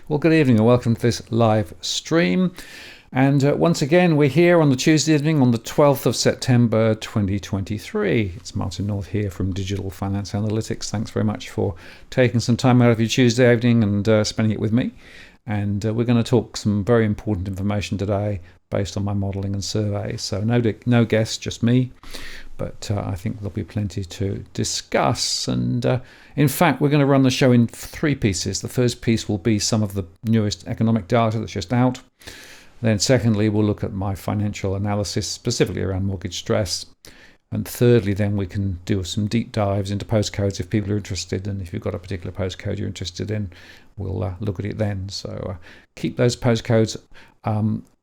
Well, good evening and welcome to this live stream. And once again, we're here on the Tuesday evening on the 12th of September 2023. It's Martin North here from Digital Finance Analytics. Thanks very much for taking some time out of your Tuesday evening and spending it with me. And we're going to talk some very important information today based on my modelling and survey. So no guests, just me. But I think there'll be plenty to discuss. And in fact, we're going to run the show in three pieces. The first piece will be some of the newest economic data that's just out. Then secondly, we'll look at my financial analysis, specifically around mortgage stress. And thirdly, then we can do some deep dives into postcodes if people are interested. And if you've got a particular postcode you're interested in, we'll look at it then. So keep those postcodes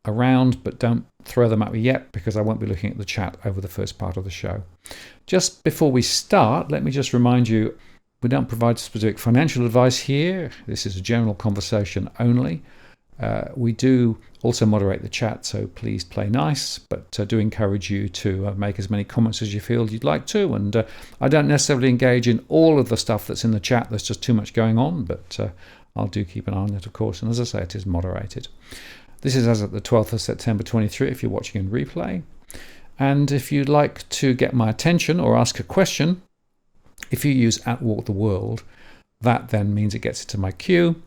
around, but don't throw them at me yet because I won't be looking at the chat over the first part of the show. Just before we start, let me just remind you, we don't provide specific financial advice here. This is a general conversation only. We do also moderate the chat, so please play nice, but do encourage you to make as many comments as you feel you'd like to. And I don't necessarily engage in all of the stuff that's in the chat. There's just too much going on, but I'll do keep an eye on it, of course. And as I say, it is moderated. This is as of the 12th of September 23 if you're watching in replay. And if you'd like to get my attention or ask a question, if you use @WalkTheWorld, that then means it gets into my queue.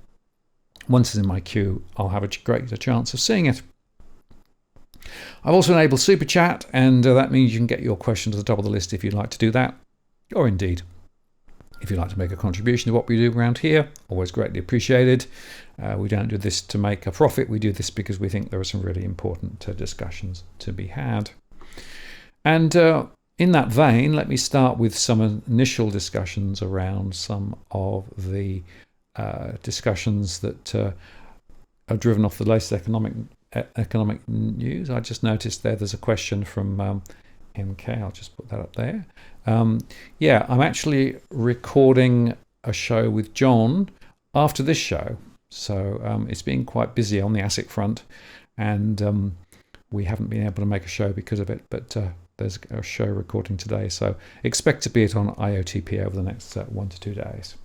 Once it's in my queue, I'll have a greater chance of seeing it. I've also enabled Super Chat, and that means you can get your question to the top of the list if you'd like to do that. Or indeed, if you'd like to make a contribution to what we do around here, always greatly appreciated. We don't do this to make a profit. We do this because we think there are some really important discussions to be had. And in that vein, let me start with some initial discussions around some of the discussions that are driven off the latest economic news. I just noticed there's a question from MK. I'll just put that up there. I'm actually recording a show with John after this show. So it's been quite busy on the ASIC front, and we haven't been able to make a show because of it, but there's a show recording today. So expect to be it on IOTP over the next 1 to 2 days.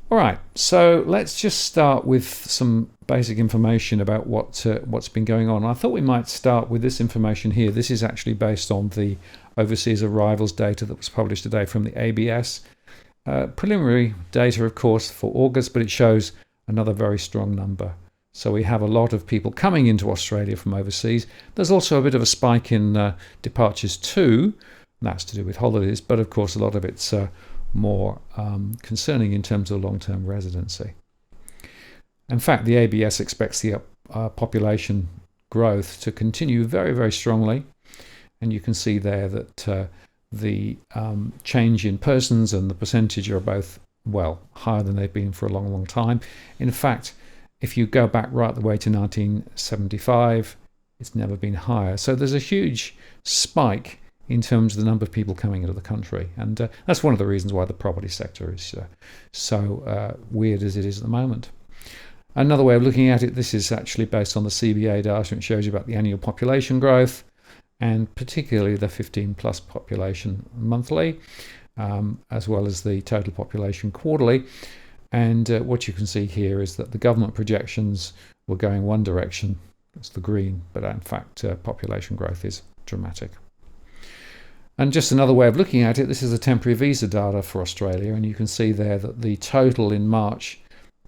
All right, so let's just start with some basic information about what's been going on. I thought we might start with this information here. This is actually based on the overseas arrivals data that was published today from the ABS. Preliminary data, of course, for August, but it shows another very strong number. So we have a lot of people coming into Australia from overseas. There's also a bit of a spike in departures too. That's to do with holidays, but of course a lot of it's more concerning in terms of long-term residency. In fact, the ABS expects the population growth to continue very, very strongly. And you can see there that the change in persons and the percentage are both, higher than they've been for a long, long time. In fact, if you go back right the way to 1975, it's never been higher. So there's a huge spike in terms of the number of people coming into the country. And that's one of the reasons why the property sector is so weird as it is at the moment. Another way of looking at it, this is actually based on the CBA data. It shows you about the annual population growth, and particularly the 15 plus population monthly, as well as the total population quarterly. And what you can see here is that the government projections were going one direction, that's the green, but in fact population growth is dramatic. And just another way of looking at it, this is the temporary visa data for Australia, and you can see there that the total in March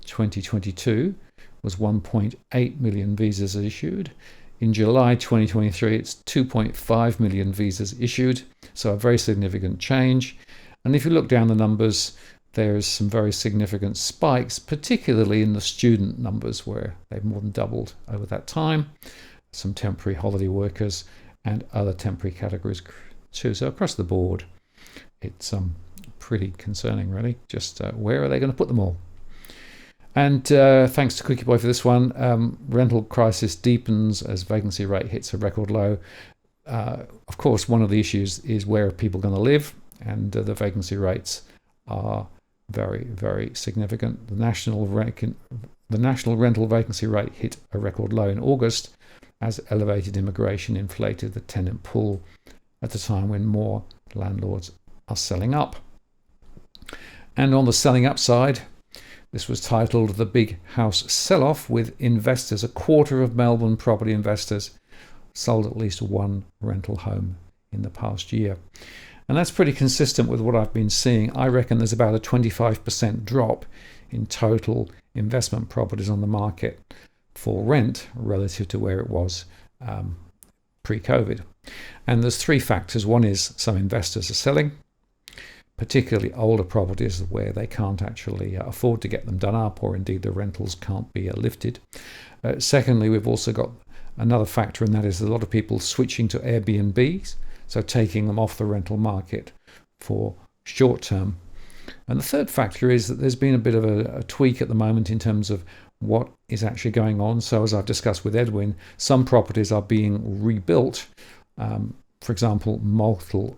2022 was 1.8 million visas issued. In July 2023, it's 2.5 million visas issued, so a very significant change. And if you look down the numbers, there's some very significant spikes, particularly in the student numbers, where they've more than doubled over that time. Some temporary holiday workers and other temporary categories too. So across the board, it's pretty concerning, really. Just where are they going to put them all? And thanks to Cookie Boy for this one. Rental crisis deepens as vacancy rate hits a record low. Of course, one of the issues is where are people going to live, and the vacancy rates are very, very significant. The national rental vacancy rate hit a record low in August as elevated immigration inflated the tenant pool at a time when more landlords are selling up. And on the selling up side, This was titled The Big House Sell-Off, with investors, a quarter of Melbourne property investors sold at least one rental home in the past year. And that's pretty consistent with what I've been seeing. I reckon there's about a 25% drop in total investment properties on the market for rent relative to where it was pre-COVID. And there's three factors. One is some investors are selling, particularly older properties where they can't actually afford to get them done up, or indeed the rentals can't be lifted. Secondly, we've also got another factor, and that is a lot of people switching to Airbnbs, so taking them off the rental market for short term. And the third factor is that there's been a bit of a tweak at the moment in terms of what is actually going on. So as I've discussed with Edwin, some properties are being rebuilt, for example, multiple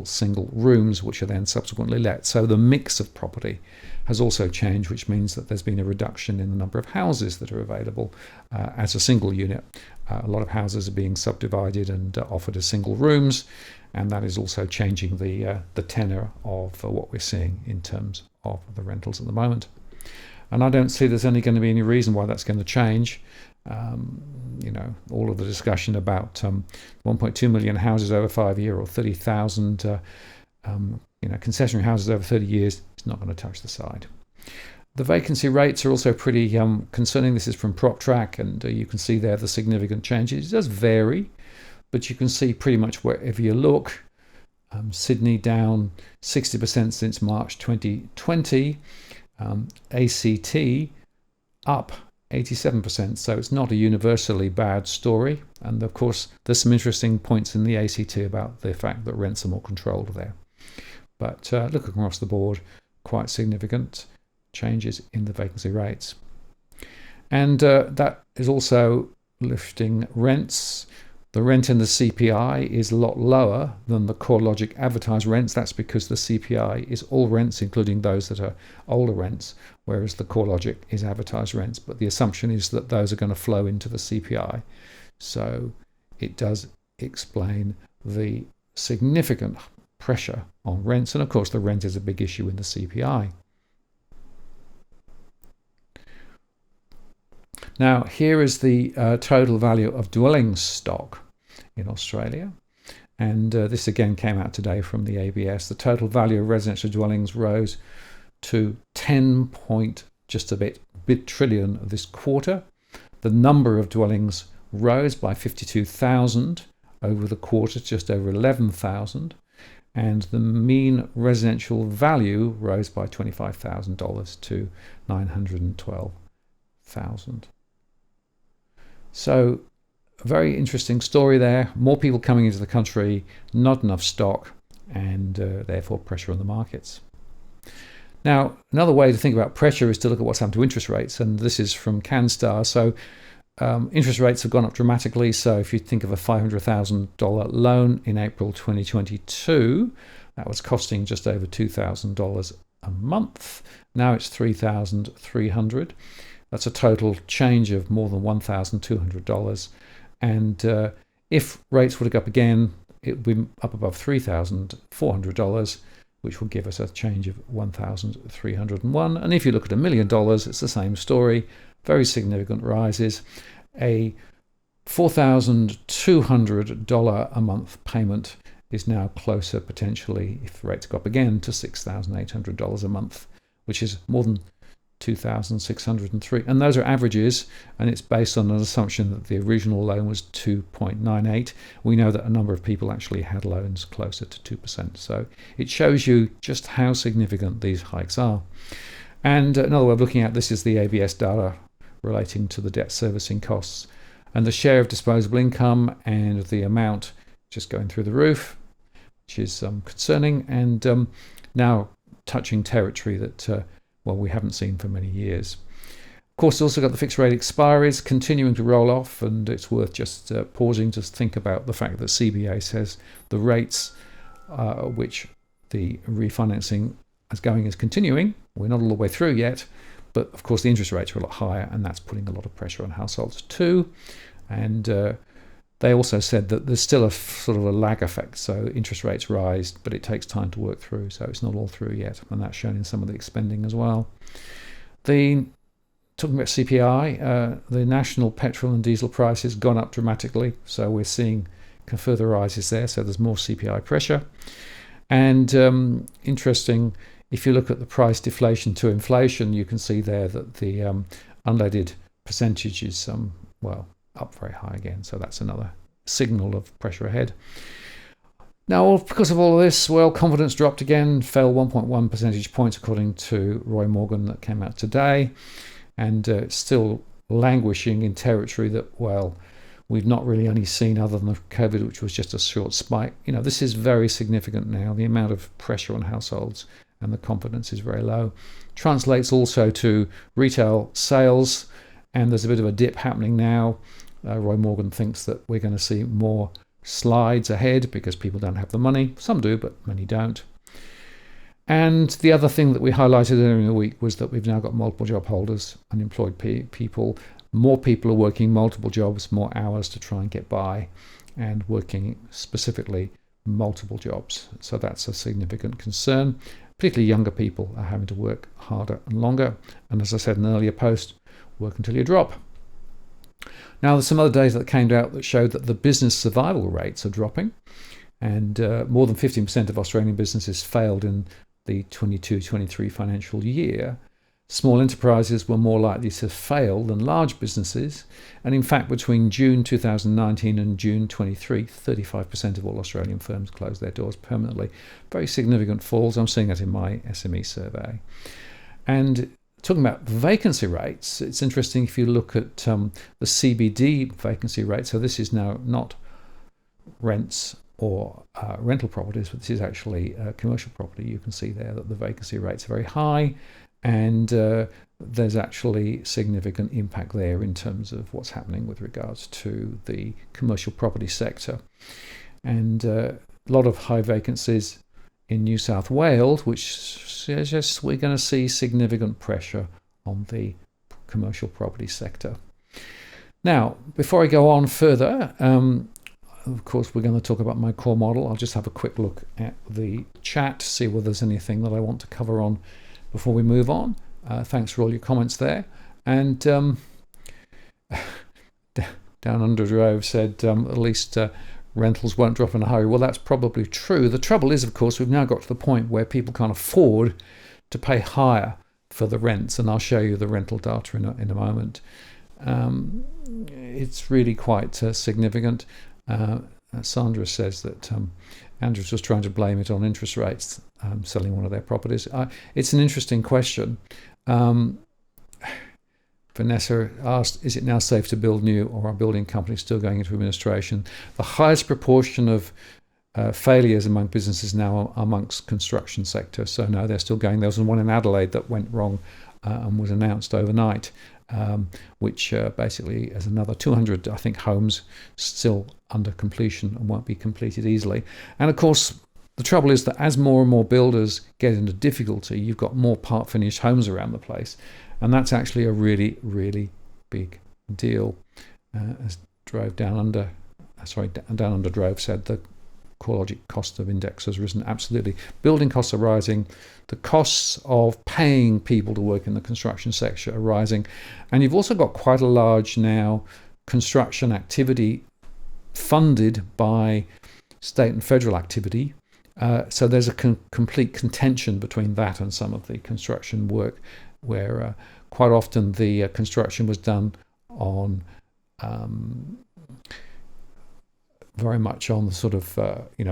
single rooms, which are then subsequently let. So the mix of property has also changed, which means that there's been a reduction in the number of houses that are available as a single unit. A lot of houses are being subdivided and offered as single rooms, and that is also changing the tenor of what we're seeing in terms of the rentals at the moment. And I don't see there's only going to be any reason why that's going to change. All of the discussion about 1.2 million houses over 5 years, or 30,000 concessionary houses over 30 years, is not going to touch the side. The vacancy rates are also pretty concerning. This is from PropTrack, and you can see there the significant changes. It does vary, but you can see pretty much wherever you look. Sydney down 60% since March 2020. ACT up 87%, so it's not a universally bad story. And of course, there's some interesting points in the ACT about the fact that rents are more controlled there. But look across the board, quite significant changes in the vacancy rates. And that is also lifting rents. The rent in the CPI is a lot lower than the CoreLogic advertised rents. That's because the CPI is all rents, including those that are older rents, whereas the CoreLogic is advertised rents. But the assumption is that those are going to flow into the CPI. So it does explain the significant pressure on rents. And of course, the rent is a big issue in the CPI. Now, here is the total value of dwelling stock in Australia. And this again came out today from the ABS. The total value of residential dwellings rose to 10 just a bit trillion this quarter. The number of dwellings rose by 52,000 over the quarter, just over 11,000. And the mean residential value rose by $25,000 to $912,000. So a very interesting story there. More people coming into the country, not enough stock, and therefore pressure on the markets. Now, another way to think about pressure is to look at what's happened to interest rates, and this is from CanStar. So interest rates have gone up dramatically. So if you think of a $500,000 loan in April 2022, that was costing just over $2,000 a month. Now it's $3,300. That's a total change of more than $1,200. And if rates were to go up again, it would be up above $3,400, which will give us a change of $1,301. And if you look at $1 million, it's the same story. Very significant rises. A $4,200 a month payment is now closer, potentially, if rates go up again, to $6,800 a month, which is more than 2,603, and those are averages, and it's based on an assumption that the original loan was 2.98. We know that a number of people actually had loans closer to 2%, so it shows you just how significant these hikes are. And another way of looking at this is the ABS data relating to the debt servicing costs, and the share of disposable income and the amount just going through the roof, which is concerning, and now touching territory that we haven't seen for many years. Of course, also got the fixed rate expiries continuing to roll off, and it's worth just pausing to think about the fact that CBA says the rates which the refinancing is continuing. We're not all the way through yet, but of course the interest rates are a lot higher, and that's putting a lot of pressure on households too. And they also said that there's still a sort of a lag effect, so interest rates rise, but it takes time to work through, so it's not all through yet, and that's shown in some of the spending as well. Talking about CPI, the national petrol and diesel price has gone up dramatically, so we're seeing further rises there, so there's more CPI pressure. And interesting, if you look at the price deflation to inflation, you can see there that the unleaded percentage is up very high again, so that's another signal of pressure ahead. Now, because of all of this, confidence dropped again, fell 1.1 percentage points according to Roy Morgan that came out today, and still languishing in territory that, we've not really only seen other than the COVID, which was just a short spike. This is very significant now. The amount of pressure on households and the confidence is very low. Translates also to retail sales, and there's a bit of a dip happening now. Roy Morgan thinks that we're going to see more slides ahead because people don't have the money. Some do, but many don't. And the other thing that we highlighted earlier in the week was that we've now got multiple job holders, unemployed people. More people are working multiple jobs, more hours to try and get by, and working specifically multiple jobs. So that's a significant concern. Particularly younger people are having to work harder and longer. And as I said in an earlier post, work until you drop. Now, there's some other data that came out that showed that the business survival rates are dropping, and more than 15% of Australian businesses failed in the 22-23 financial year. Small enterprises were more likely to fail than large businesses, and in fact, between June 2019 and June 23, 35% of all Australian firms closed their doors permanently. Very significant falls. I'm seeing that in my SME survey. And talking about vacancy rates, it's interesting if you look at the CBD vacancy rate. So this is now not rents or rental properties, but this is actually commercial property. You can see there that the vacancy rates are very high, and there's actually significant impact there in terms of what's happening with regards to the commercial property sector. And a lot of high vacancies in New South Wales, which suggests we're going to see significant pressure on the commercial property sector. Now, before I go on further, of course, we're going to talk about my core model. I'll just have a quick look at the chat, see whether there's anything that I want to cover on before we move on. Thanks for all your comments there. And Down Under Drove said at least rentals won't drop in a hurry. Well, that's probably true. The trouble is, of course, we've now got to the point where people can't afford to pay higher for the rents, and I'll show you the rental data in a moment. It's really quite significant. Sandra says that Andrews was trying to blame it on interest rates, selling one of their properties. It's an interesting question. Vanessa asked, is it now safe to build new, or are building companies still going into administration? The highest proportion of failures among businesses now are amongst construction sector. So no, they're still going. There was one in Adelaide that went wrong and was announced overnight, which basically has another 200, I think, homes still under completion and won't be completed easily. And of course, the trouble is that as more and more builders get into difficulty, you've got more part-finished homes around the place. And that's actually a really, really big deal. As Down Under Drove said, the CoreLogic cost of index has risen. Absolutely. Building costs are rising. The costs of paying people to work in the construction sector are rising. And you've also got quite a large now construction activity funded by state and federal activity. So there's a complete contention between that and some of the construction work, where quite often the construction was done on very much on the sort of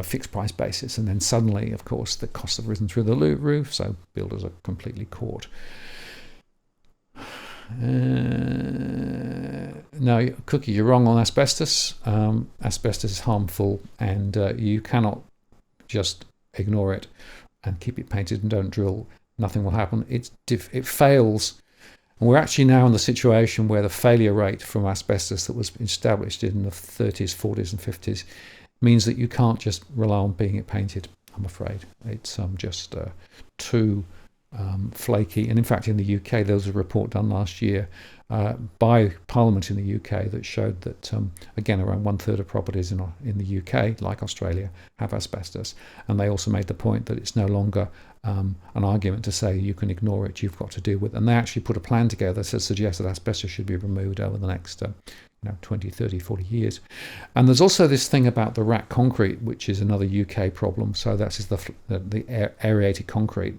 fixed price basis, and then suddenly, of course, the costs have risen through the roof, so builders are completely caught. No, Cookie, you're wrong on asbestos. Asbestos is harmful, and you cannot just ignore it and keep it painted and don't drill. Nothing will happen. It fails. And we're actually now in the situation where the failure rate from asbestos that was established in the 30s, 40s and 50s means that you can't just rely on being it painted, I'm afraid. It's just too flaky. And in fact, in the UK, there was a report done last year by Parliament in the UK that showed that, again, around 1/3 of properties in the UK, like Australia, have asbestos. And they also made the point that it's no longer an argument to say you can ignore it, you've got to deal with it. And they actually put a plan together to suggest that asbestos should be removed over the next 20, 30, 40 years. And there's also this thing about the rack concrete, which is another UK problem. So that's the aerated concrete.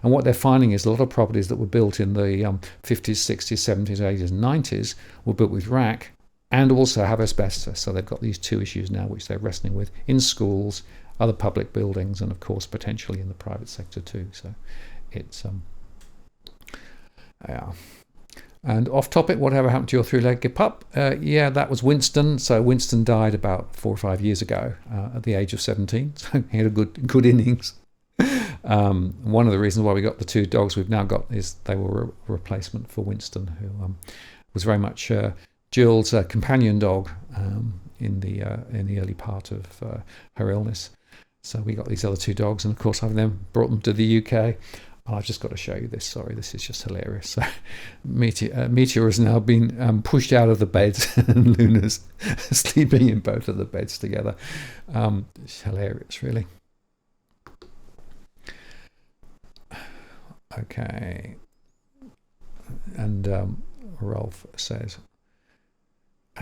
And what they're finding is a lot of properties that were built in the 50s, 60s, 70s, 80s, and 90s were built with rack and also have asbestos. So they've got these two issues now which they're wrestling with in schools, other public buildings, and of course potentially in the private sector too. So it's yeah. And off topic, whatever happened to your three-legged pup? Yeah, that was Winston. So Winston died about 4 or 5 years ago at the age of 17. So he had a good innings. One of the reasons why we got the 2 dogs we've now got is they were a replacement for Winston, who was very much Jill's companion dog in the early part of her illness. So we got these other 2 dogs, and of course I've then brought them to the UK. I've just got to show you this. Sorry, this is just hilarious. So Meteor has now been pushed out of the bed, and Luna's sleeping in both of the beds together. It's hilarious, really. Okay. And Rolf says,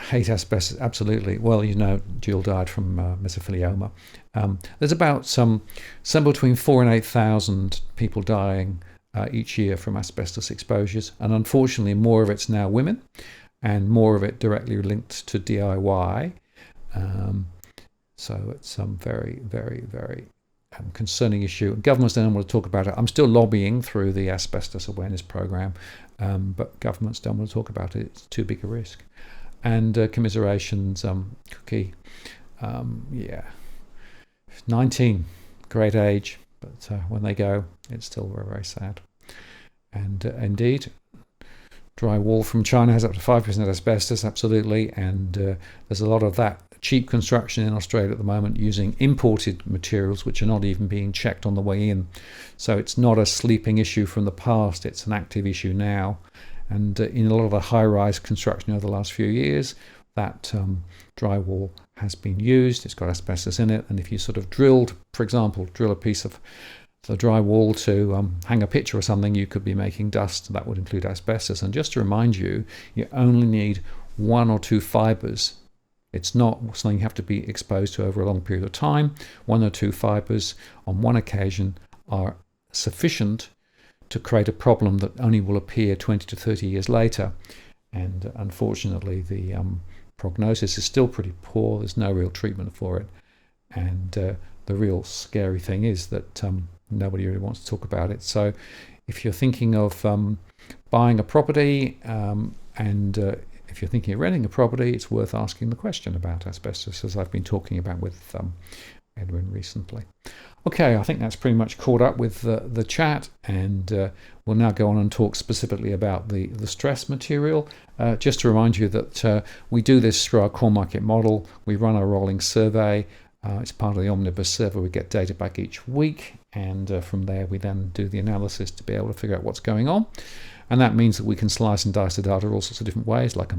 hate asbestos, absolutely. Well, Jill died from mesothelioma. There's about somewhere between 4,000 and 8,000 people dying each year from asbestos exposures, and unfortunately more of it's now women, and more of it directly linked to DIY. So it's very, very, very concerning issue. Governments don't want to talk about it. I'm still lobbying through the asbestos awareness program, but governments don't want to talk about it. It's too big a risk. And commiserations, Cookie, 19, great age, but when they go, it's still very, very sad. And indeed, drywall from China has up to 5% asbestos, absolutely, and there's a lot of that cheap construction in Australia at the moment using imported materials which are not even being checked on the way in. So it's not a sleeping issue from the past, it's an active issue now. And in a lot of the high-rise construction over the last few years, that drywall has been used. It's got asbestos in it. And if you sort of drill a piece of the drywall to hang a picture or something, you could be making dust. That would include asbestos. And just to remind you, you only need 1 or 2 fibres. It's not something you have to be exposed to over a long period of time. 1 or 2 fibres on one occasion are sufficient to create a problem that only will appear 20 to 30 years later. And unfortunately, the prognosis is still pretty poor. There's no real treatment for it. And the real scary thing is that nobody really wants to talk about it. So if you're thinking of buying a property and if you're thinking of renting a property, it's worth asking the question about asbestos, as I've been talking about with Edwin recently. Okay, I think that's pretty much caught up with the chat, and we'll now go on and talk specifically about the stress material. Just to remind you that we do this through our core market model. We run a rolling survey. It's part of the Omnibus server. We get data back each week, and from there we then do the analysis to be able to figure out what's going on. And that means that we can slice and dice the data all sorts of different ways, like a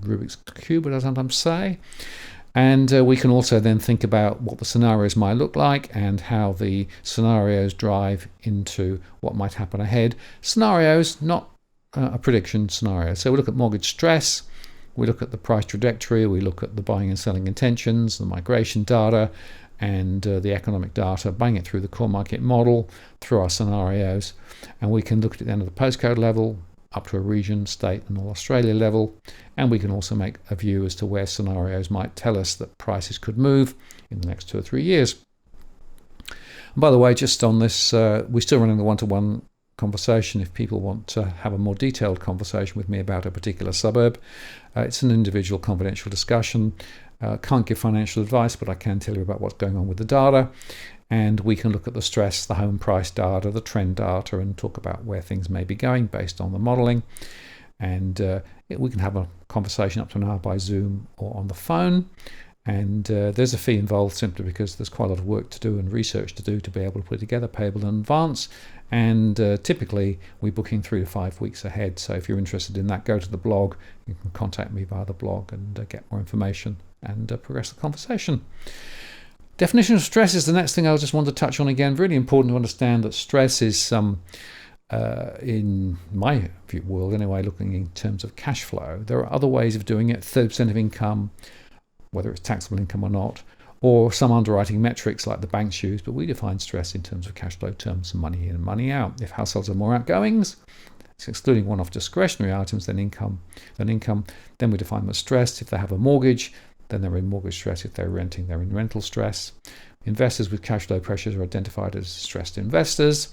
Rubik's Cube, as I sometimes say. And we can also then think about what the scenarios might look like and how the scenarios drive into what might happen ahead. Scenarios, not a prediction scenario. So we look at mortgage stress, we look at the price trajectory, we look at the buying and selling intentions, the migration data, and the economic data, bang it through the core market model, through our scenarios. And we can look at the end of the postcode level, up to a region, state, and all Australia level. And we can also make a view as to where scenarios might tell us that prices could move in the next 2 or 3 years. And by the way, just on this, we're still running the one-to-one conversation. If people want to have a more detailed conversation with me about a particular suburb, it's an individual confidential discussion. Can't give financial advice, but I can tell you about what's going on with the data. And we can look at the stress, the home price data, the trend data, and talk about where things may be going based on the modelling. And we can have a conversation up to an hour by Zoom or on the phone. And there's a fee involved simply because there's quite a lot of work to do and research to do to be able to put it together, payable in advance. And typically we're booking 3 to 5 weeks ahead. So if you're interested in that, go to the blog. You can contact me via the blog and get more information and progress the conversation. Definition of stress is the next thing I just want to touch on again. Really important to understand that stress is in my world anyway, looking in terms of cash flow. There are other ways of doing it, 30% of income, whether it's taxable income or not, or some underwriting metrics like the banks use, but we define stress in terms of cash flow terms, money in and money out. If households have more outgoings, it's excluding one-off discretionary items than income, then we define them as stressed. If they have a mortgage, then they're in mortgage stress. If they're renting, they're in rental stress. Investors with cash flow pressures are identified as stressed investors.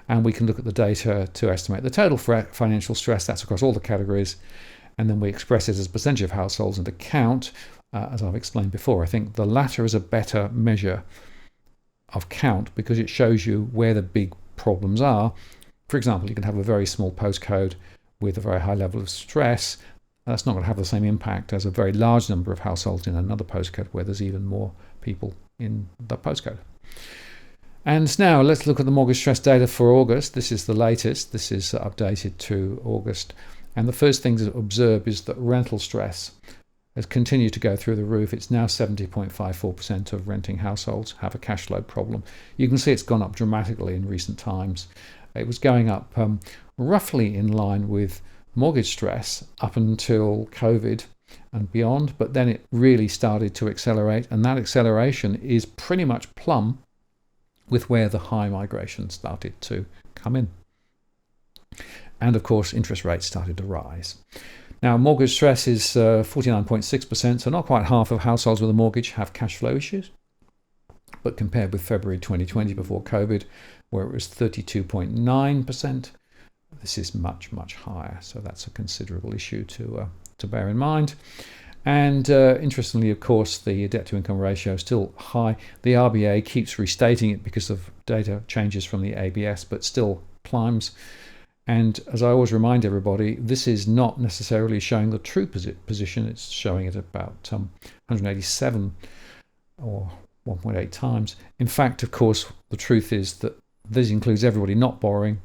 And we can look at the data to estimate the total financial stress. That's across all the categories. And then we express it as a percentage of households and account. As I've explained before, I think the latter is a better measure of count because it shows you where the big problems are. For example, you can have a very small postcode with a very high level of stress. That's not going to have the same impact as a very large number of households in another postcode where there's even more people in the postcode. And now let's look at the mortgage stress data for August. This is the latest. This is updated to August. And the first thing to observe is that rental stress has continued to go through the roof. It's now 70.54% of renting households have a cash flow problem. You can see it's gone up dramatically in recent times. It was going up roughly in line with mortgage stress up until COVID and beyond, but then it really started to accelerate, and that acceleration is pretty much plumb with where the high migration started to come in. And of course, interest rates started to rise. Now, mortgage stress is 49.6%, so not quite half of households with a mortgage have cash flow issues. But compared with February 2020 before COVID, where it was 32.9%, this is much, much higher. So that's a considerable issue to bear in mind. And interestingly, of course, the debt-to-income ratio is still high. The RBA keeps restating it because of data changes from the ABS, but still climbs. And as I always remind everybody, this is not necessarily showing the true position. It's showing it about 187 or 1.8 times. In fact, of course, the truth is that this includes everybody not borrowing,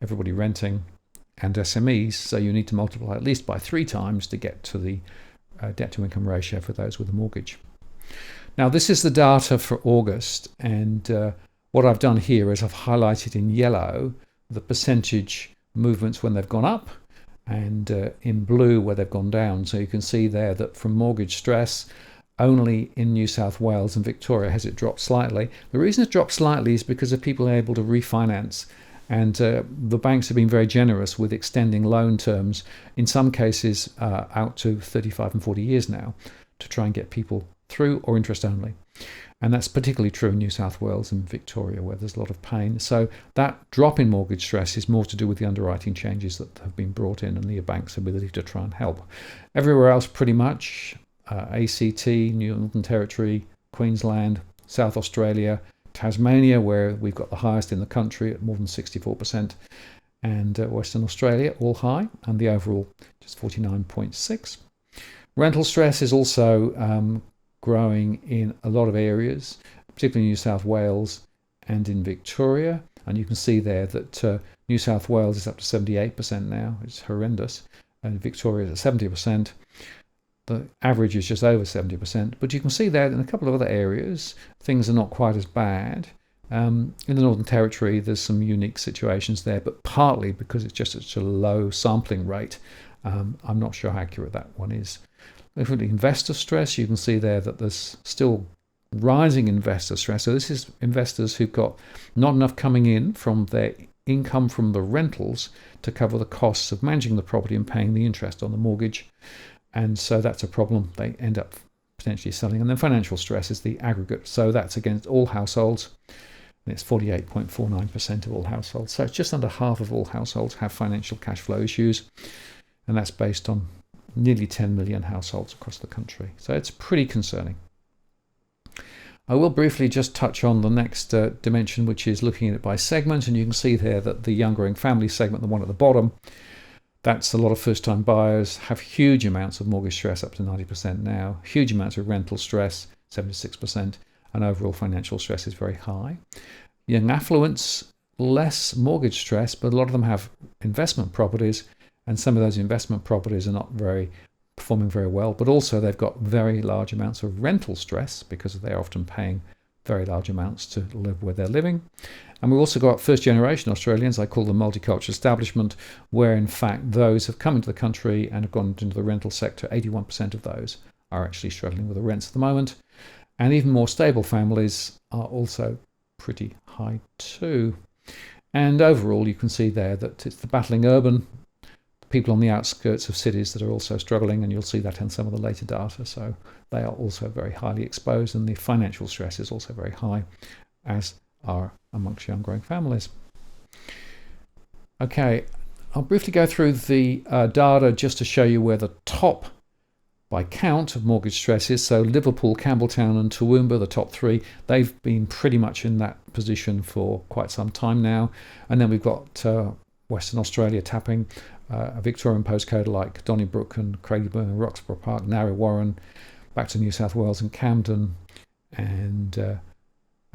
everybody renting, and SMEs. So you need to multiply at least by 3 times to get to the debt-to-income ratio for those with a mortgage. Now, this is the data for August. And what I've done here is I've highlighted in yellow the percentage movements when they've gone up, and in blue where they've gone down. So you can see there that from mortgage stress, only in New South Wales and Victoria has it dropped slightly. The reason it's dropped slightly is because of people able to refinance, and the banks have been very generous with extending loan terms, in some cases out to 35 and 40 years now, to try and get people through, or interest only. And that's particularly true in New South Wales and Victoria, where there's a lot of pain. So that drop in mortgage stress is more to do with the underwriting changes that have been brought in and the bank's ability to try and help. Everywhere else, pretty much, ACT, Northern Territory, Queensland, South Australia, Tasmania, where we've got the highest in the country at more than 64%, and Western Australia, all high, and the overall just 49.6. Rental stress is also growing in a lot of areas, particularly New South Wales and in Victoria. And you can see there that New South Wales is up to 78% now. It's horrendous. And Victoria is at 70%. The average is just over 70%. But you can see there in a couple of other areas, things are not quite as bad. In the Northern Territory, there's some unique situations there, but partly because it's just such a low sampling rate. I'm not sure how accurate that one is. If we look at investor stress, you can see there that there's still rising investor stress. So this is investors who've got not enough coming in from their income from the rentals to cover the costs of managing the property and paying the interest on the mortgage. And so that's a problem. They end up potentially selling. And then financial stress is the aggregate. So that's against all households. And it's 48.49% of all households. So it's just under half of all households have financial cash flow issues. And that's based on nearly 10 million households across the country. So it's pretty concerning. I will briefly just touch on the next dimension, which is looking at it by segment. And you can see there that the young growing family segment, the one at the bottom, that's a lot of first-time buyers, have huge amounts of mortgage stress, up to 90% now, huge amounts of rental stress, 76%, and overall financial stress is very high. Young affluents, less mortgage stress, but a lot of them have investment properties, and some of those investment properties are not very performing very well, but also they've got very large amounts of rental stress because they're often paying very large amounts to live where they're living. And we've also got first generation Australians, I call them multicultural establishment, where in fact those have come into the country and have gone into the rental sector. 81% of those are actually struggling with the rents at the moment. And even more stable families are also pretty high too. And overall, you can see there that it's the battling urban, people on the outskirts of cities that are also struggling, and you'll see that in some of the later data. So they are also very highly exposed, and the financial stress is also very high, as are amongst young growing families. Okay, I'll briefly go through the data just to show you where the top by count of mortgage stress is. So Liverpool, Campbelltown and Toowoomba, the top three, they've been pretty much in that position for quite some time now. And then we've got Western Australia tapping a Victorian postcode like Donnybrook and Craigieburn and Roxburgh Park, Narre Warren, back to New South Wales and Camden, and a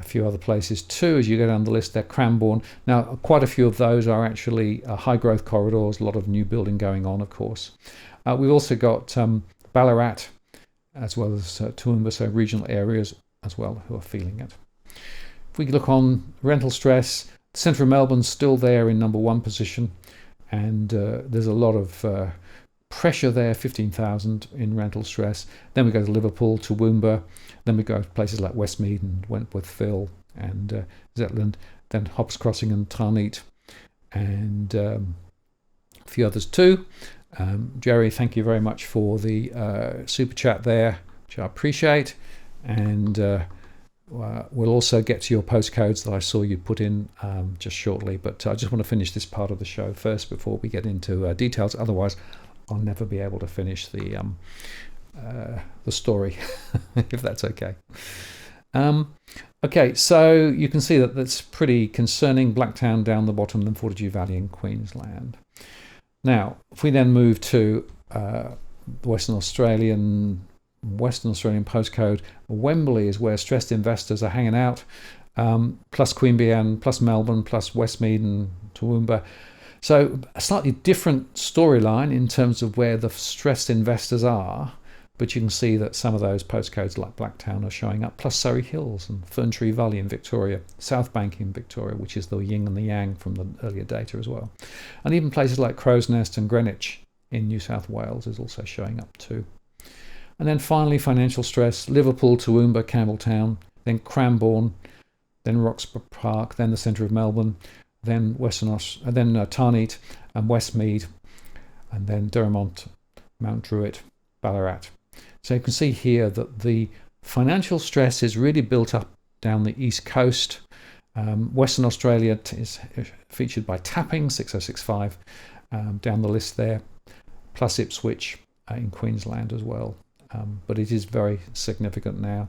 few other places too. As you go down the list there, Cranbourne. Now, quite a few of those are actually high growth corridors, a lot of new building going on, of course. We've also got Ballarat, as well as Toowoomba, so regional areas as well, who are feeling it. If we look on rental stress, the centre of Melbourne's still there in number one position, and there's a lot of pressure there, 15,000 in rental stress. Then we go to Liverpool, Toowoomba, then we go to places like Westmead and Wentworthville and Zetland, then Hobbs Crossing and Tarneet, and a few others too. Jerry, thank you very much for the super chat there, which I appreciate. And we'll also get to your postcodes that I saw you put in just shortly. But I just want to finish this part of the show first before we get into details. Otherwise, I'll never be able to finish the story, if that's okay. Okay, so you can see that that's pretty concerning. Blacktown down the bottom, then Fortitude Valley in Queensland. Now, if we then move to the Western Australian postcode, Wembley is where stressed investors are hanging out, plus Queanbeyan, plus Melbourne, plus Westmead and Toowoomba. So a slightly different storyline in terms of where the stressed investors are, but you can see that some of those postcodes like Blacktown are showing up, plus Surrey Hills and Ferntree Valley in Victoria, South Bank in Victoria, which is the yin and the yang from the earlier data as well. And even places like Crow's Nest and Greenwich in New South Wales is also showing up too. And then finally, financial stress, Liverpool, Toowoomba, Campbelltown, then Cranbourne, then Roxburgh Park, then the centre of Melbourne, then Tarneet and Westmead, and then Derrimont, Mount Druitt, Ballarat. So you can see here that the financial stress is really built up down the east coast. Western Australia is featured by tapping, 6065 down the list there, plus Ipswich in Queensland as well. But it is very significant now.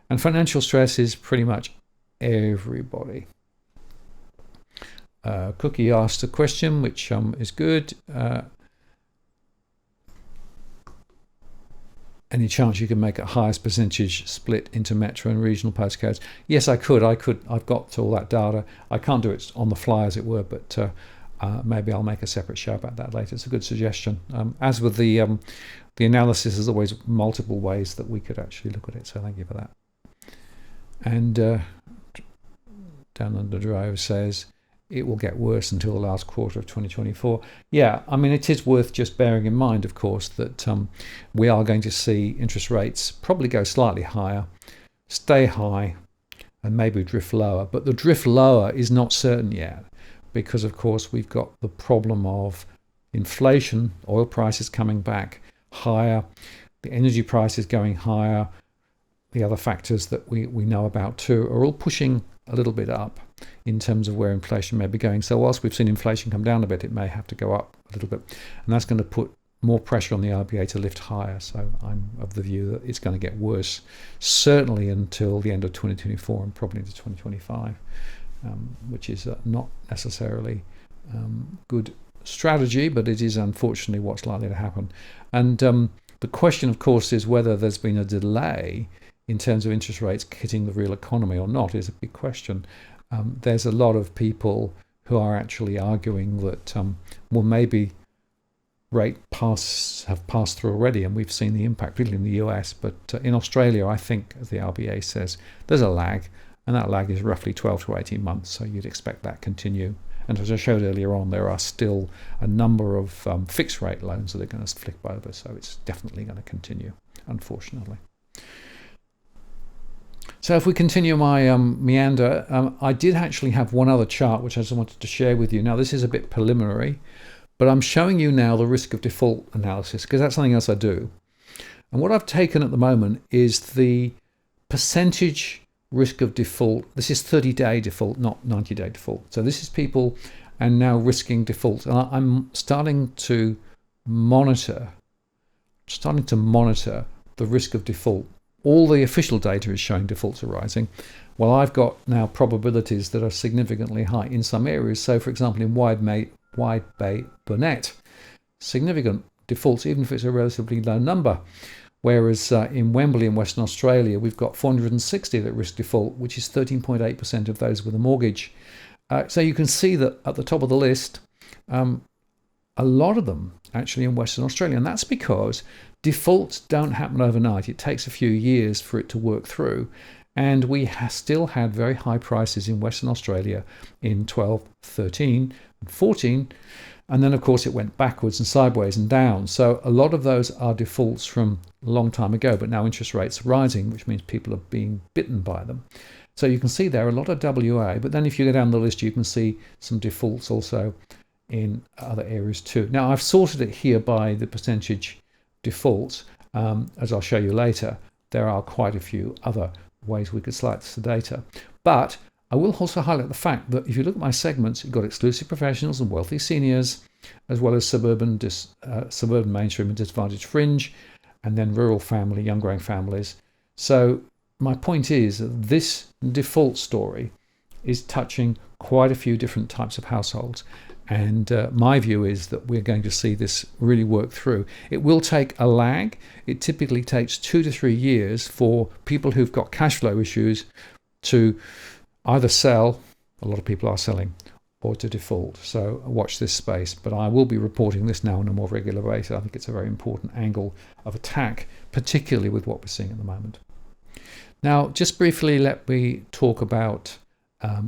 And financial stress is pretty much everybody. Cookie asked a question, which is good. Any chance you can make a highest percentage split into metro and regional postcodes? Yes, I could. I've got all that data. I can't do it on the fly, as it were, but maybe I'll make a separate show about that later. It's a good suggestion. As with the analysis, there's always multiple ways that we could actually look at it. So thank you for that. And down under Drove says, it will get worse until the last quarter of 2024. Yeah, I mean, it is worth just bearing in mind, of course, that we are going to see interest rates probably go slightly higher, stay high, and maybe drift lower. But the drift lower is not certain yet because, of course, we've got the problem of inflation, oil prices coming back higher, the energy prices going higher, the other factors that we know about too are all pushing a little bit up in terms of where inflation may be going. So whilst we've seen inflation come down a bit, it may have to go up a little bit. And that's going to put more pressure on the RBA to lift higher. So I'm of the view that it's going to get worse, certainly until the end of 2024 and probably into 2025, which is not necessarily good strategy, but it is unfortunately what's likely to happen. And the question, of course, is whether there's been a delay in terms of interest rates hitting the real economy or not is a big question. There's a lot of people who are actually arguing that, well, maybe rate have passed through already, and we've seen the impact, particularly in the US. But in Australia, I think, as the RBA says, there's a lag, and that lag is roughly 12 to 18 months, so you'd expect that to continue. And as I showed earlier on, there are still a number of fixed rate loans that are going to flip over, so it's definitely going to continue, unfortunately. So if we continue my meander, I did actually have one other chart which I just wanted to share with you. Now, this is a bit preliminary, but I'm showing you now the risk of default analysis, because that's something else I do. And what I've taken at the moment is the percentage risk of default. This is 30-day default, not 90-day default. So this is people and now risking default. And I'm starting to monitor the risk of default. All the official data is showing defaults are rising. Well, I've got now probabilities that are significantly high in some areas. So, for example, in Wide Bay Burnett, significant defaults, even if it's a relatively low number. Whereas in Wembley in Western Australia, we've got 460 that risk default, which is 13.8% of those with a mortgage. So you can see that at the top of the list, a lot of them actually in Western Australia. And that's because defaults don't happen overnight. It takes a few years for it to work through. And we still had very high prices in Western Australia in 12, 13, and 14. And then, of course, it went backwards and sideways and down. So a lot of those are defaults from a long time ago, but now interest rates are rising, which means people are being bitten by them. So you can see there a lot of WA, but then if you go down the list, you can see some defaults also in other areas too. Now, I've sorted it here by the percentage defaults. As I'll show you later, there are quite a few other ways we could slice the data. But I will also highlight the fact that if you look at my segments, you've got exclusive professionals and wealthy seniors, as well as suburban mainstream and disadvantaged fringe, and then rural family, young growing families. So my point is that this default story is touching quite a few different types of households. And my view is that we're going to see this really work through. It will take a lag. It typically takes 2 to 3 years for people who've got cash flow issues to either sell, a lot of people are selling, or to default. So watch this space. But I will be reporting this now on a more regular basis. I think it's a very important angle of attack, particularly with what we're seeing at the moment. Now, just briefly, let me talk about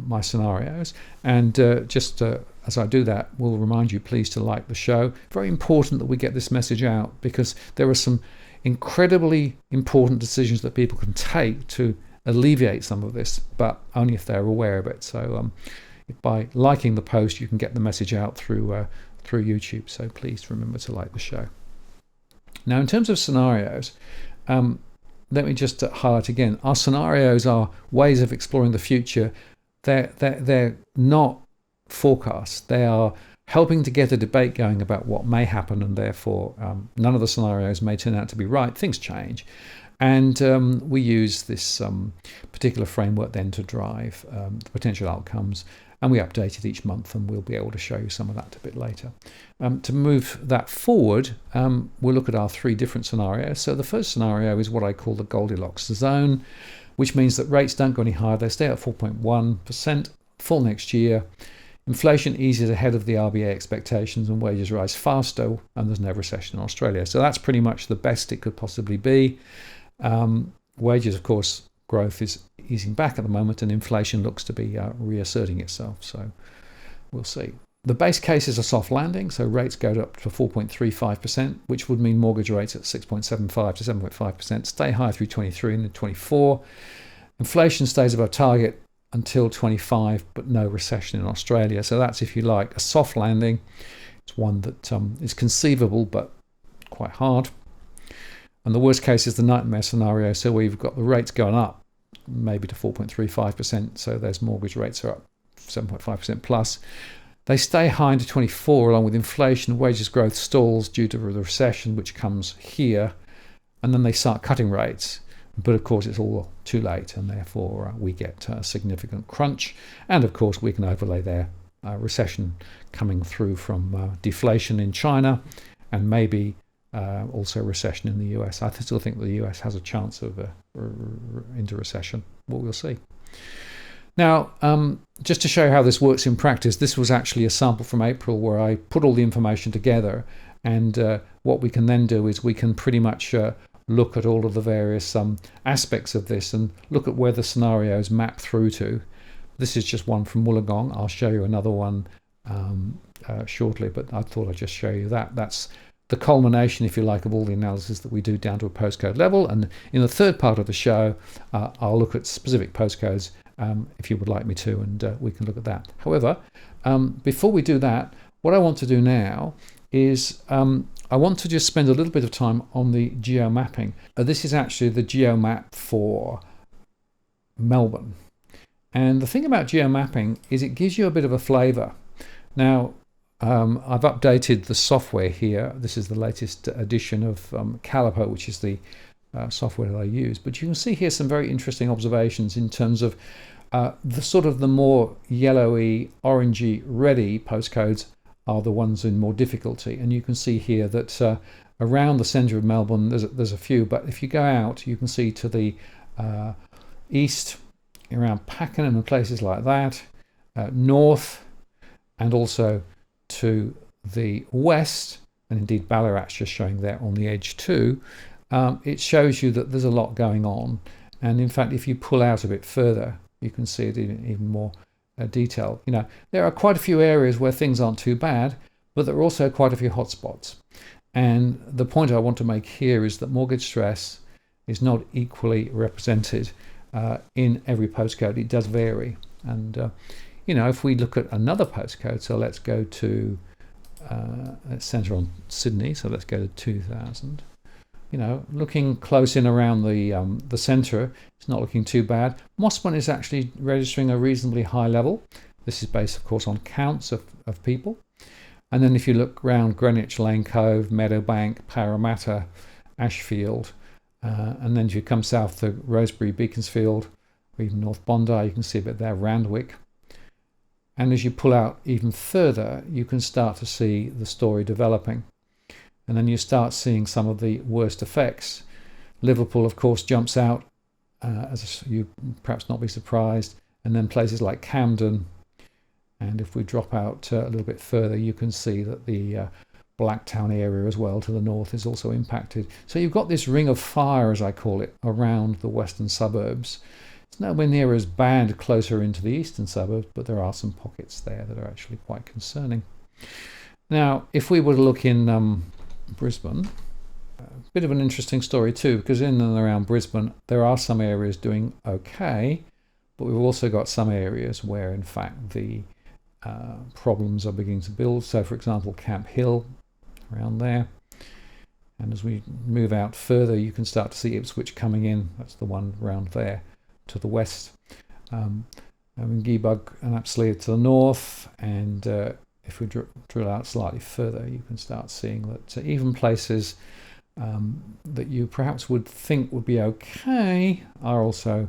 my scenarios. And as I do that, we'll remind you, please, to like the show. Very important that we get this message out, because there are some incredibly important decisions that people can take to alleviate some of this, but only if they're aware of it. So by liking the post, you can get the message out through YouTube. So please remember to like the show. Now, in terms of scenarios, let me just highlight again, our scenarios are ways of exploring the future. They're not forecasts. They are helping to get a debate going about what may happen, and therefore none of the scenarios may turn out to be right. Things change. And we use this particular framework then to drive the potential outcomes, and we update it each month, and we'll be able to show you some of that a bit later. To move that forward, we'll look at our 3 different scenarios. So the first scenario is what I call the Goldilocks zone, which means that rates don't go any higher. They stay at 4.1%, fall next year. Inflation eases ahead of the RBA expectations, and wages rise faster, and there's no recession in Australia. So that's pretty much the best it could possibly be. Wages, of course, growth is easing back at the moment, and inflation looks to be reasserting itself. So we'll see. The base case is a soft landing, so rates go up to 4.35%, which would mean mortgage rates at 6.75 to 7.5% stay high through 23 and then 24. Inflation stays above target until 25, but no recession in Australia. So that's, if you like, a soft landing. It's one that is conceivable, but quite hard. And the worst case is the nightmare scenario. So we've got the rates going up, maybe to 4.35%. So those mortgage rates are up 7.5% plus. They stay high into 24, along with inflation. Wages growth stalls due to the recession, which comes here. And then they start cutting rates. But of course, it's all too late, and therefore we get a significant crunch. And of course, we can overlay their recession coming through from deflation in China, and maybe also recession in the US. I still think the US has a chance of into recession. What we'll see. Now, just to show you how this works in practice, this was actually a sample from April where I put all the information together And what we can then do is we can pretty much look at all of the various aspects of this and look at where the scenarios map through to. This is just one from Wollongong. I'll show you another one shortly, but I thought I'd just show you that. That's the culmination, if you like, of all the analysis that we do down to a postcode level. And in the third part of the show, I'll look at specific postcodes if you would like me to, and we can look at that. However, before we do that, what I want to do now is I want to just spend a little bit of time on the geomapping. This is actually the geomap for Melbourne. And the thing about geomapping is it gives you a bit of a flavour. Now, I've updated the software here. This is the latest edition of Caliper, which is the software that I use. But you can see here some very interesting observations in terms of the more yellowy, orangey, reddy postcodes are the ones in more difficulty. And you can see here that around the centre of Melbourne, there's a few. But if you go out, you can see to the east, around Pakenham and places like that, north, and also to the west, and indeed Ballarat's just showing there on the edge too. It shows you that there's a lot going on. And in fact, if you pull out a bit further, you can see it in even more detail. There are quite a few areas where things aren't too bad, but there are also quite a few hotspots. And the point I want to make here is that mortgage stress is not equally represented in every postcode. It does vary. And if we look at another postcode, so let's go to let's centre on Sydney, so let's go to 2000. Looking close in around the centre, it's not looking too bad. Mossman is actually registering a reasonably high level. This is based, of course, on counts of people. And then if you look around Greenwich, Lane Cove, Meadowbank, Parramatta, Ashfield, and then if you come south to Rosebery, Beaconsfield, or even North Bondi, you can see a bit there, Randwick. And as you pull out even further, you can start to see the story developing. And then you start seeing some of the worst effects. Liverpool, of course, jumps out, as you perhaps not be surprised. And then places like Camden. And if we drop out a little bit further, you can see that the Blacktown area as well to the north is also impacted. So you've got this ring of fire, as I call it, around the western suburbs. It's nowhere near as bad closer into the eastern suburbs, but there are some pockets there that are actually quite concerning. Now, if we were to look in Brisbane, a bit of an interesting story too, because in and around Brisbane, there are some areas doing okay, but we've also got some areas where, in fact, the problems are beginning to build. So, for example, Camp Hill, around there. And as we move out further, you can start to see Ipswich coming in. That's the one around there to the west. Geebug and Apsley to the north. And if we drill out slightly further, you can start seeing that even places that you perhaps would think would be okay are also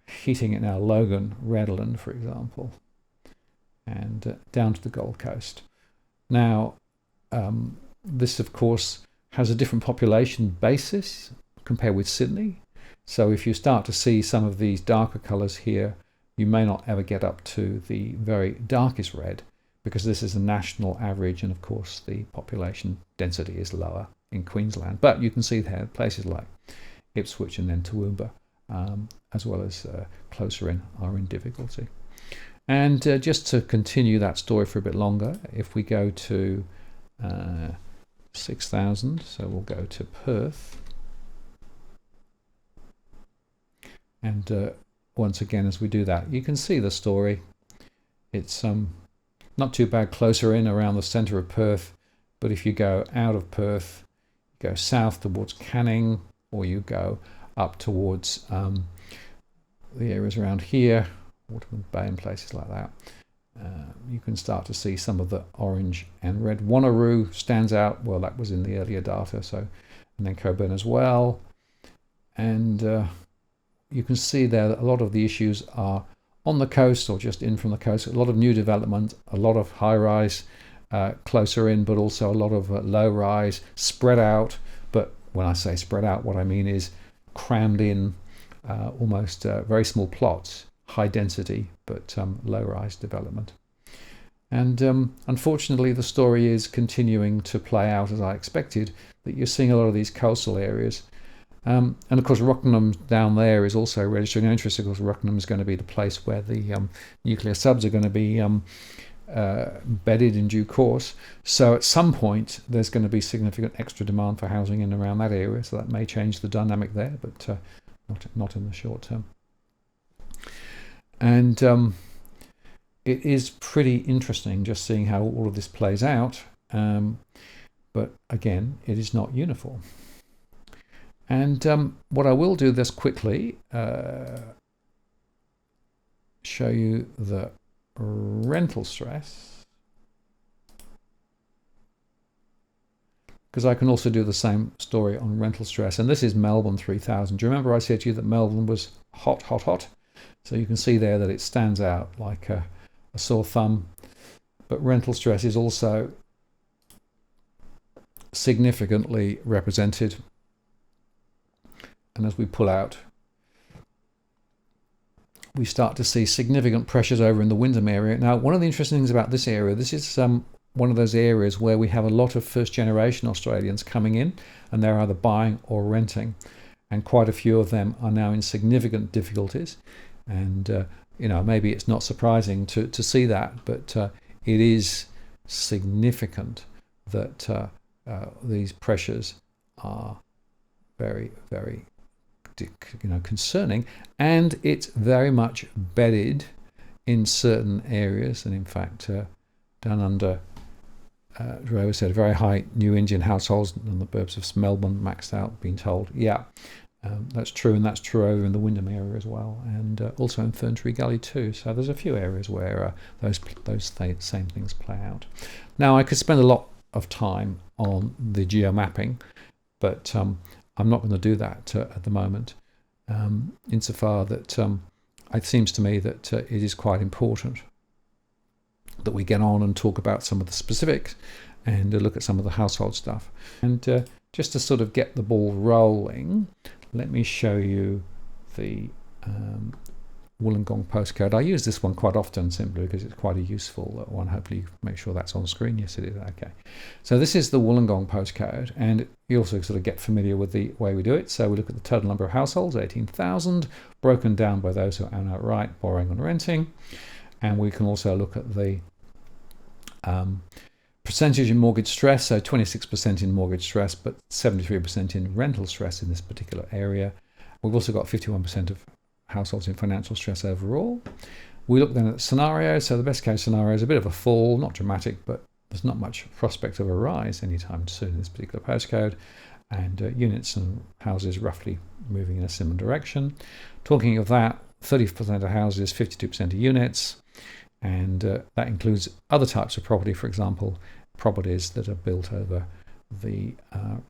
heating it now. Logan, Redland, for example, and down to the Gold Coast. Now, this, of course, has a different population basis compared with Sydney. So if you start to see some of these darker colours here, you may not ever get up to the very darkest red, because this is a national average, and of course the population density is lower in Queensland. But you can see there places like Ipswich and then Toowoomba, as well as closer in, are in difficulty. And just to continue that story for a bit longer, if we go to 6,000, so we'll go to Perth. And once again, as we do that, you can see the story. It's not too bad closer in around the centre of Perth, but if you go out of Perth, go south towards Canning, or you go up towards the areas around here, Waterman Bay and places like that, you can start to see some of the orange and red. Wanneroo stands out. Well, that was in the earlier data, so, and then Coburn as well. And you can see there that a lot of the issues are on the coast or just in from the coast. A lot of new development, a lot of high-rise closer in, but also a lot of low-rise spread out. But when I say spread out, what I mean is crammed in, almost very small plots, high density, but low-rise development. And unfortunately, the story is continuing to play out as I expected, that you're seeing a lot of these coastal areas. And of course, Rockingham down there is also registering interest. Of course, Rockingham is going to be the place where the nuclear subs are going to be bedded in due course. So at some point, there's going to be significant extra demand for housing in and around that area. So that may change the dynamic there, but not in the short term. And it is pretty interesting just seeing how all of this plays out. But again, it is not uniform. And what I will do this quickly, show you the rental stress, because I can also do the same story on rental stress. And this is Melbourne 3000. Do you remember I said to you that Melbourne was hot, hot, hot? So you can see there that it stands out like a sore thumb. But rental stress is also significantly represented. And as we pull out, we start to see significant pressures over in the Wyndham area. Now, one of the interesting things about this area, this is one of those areas where we have a lot of first-generation Australians coming in, and they're either buying or renting. And quite a few of them are now in significant difficulties. And, maybe it's not surprising to see that, but it is significant that these pressures are very, very concerning, and it's very much bedded in certain areas. And in fact, down under, Drew said, very high new Indian households in the burbs of Melbourne maxed out, being told. Yeah, that's true, and that's true over in the Wyndham area as well, and also in Ferntree Gully too. So there's a few areas where those same things play out. Now, I could spend a lot of time on the geomapping, but I'm not going to do that at the moment, insofar that it seems to me that it is quite important that we get on and talk about some of the specifics and look at some of the household stuff. And just to sort of get the ball rolling, let me show you the Wollongong postcode. I use this one quite often simply because it's quite a useful one. Hopefully you make sure that's on screen. Yes, it is. Okay. So this is the Wollongong postcode, and you also sort of get familiar with the way we do it. So we look at the total number of households, 18,000, broken down by those who own outright, borrowing and renting. And we can also look at the percentage in mortgage stress, so 26% in mortgage stress, but 73% in rental stress in this particular area. We've also got 51% of households in financial stress overall. We look then at scenarios. So the best case scenario is a bit of a fall, not dramatic, but there's not much prospect of a rise anytime soon in this particular postcode. And units and houses roughly moving in a similar direction. Talking of that, 30% of houses, 52% of units. And that includes other types of property, for example, properties that are built over the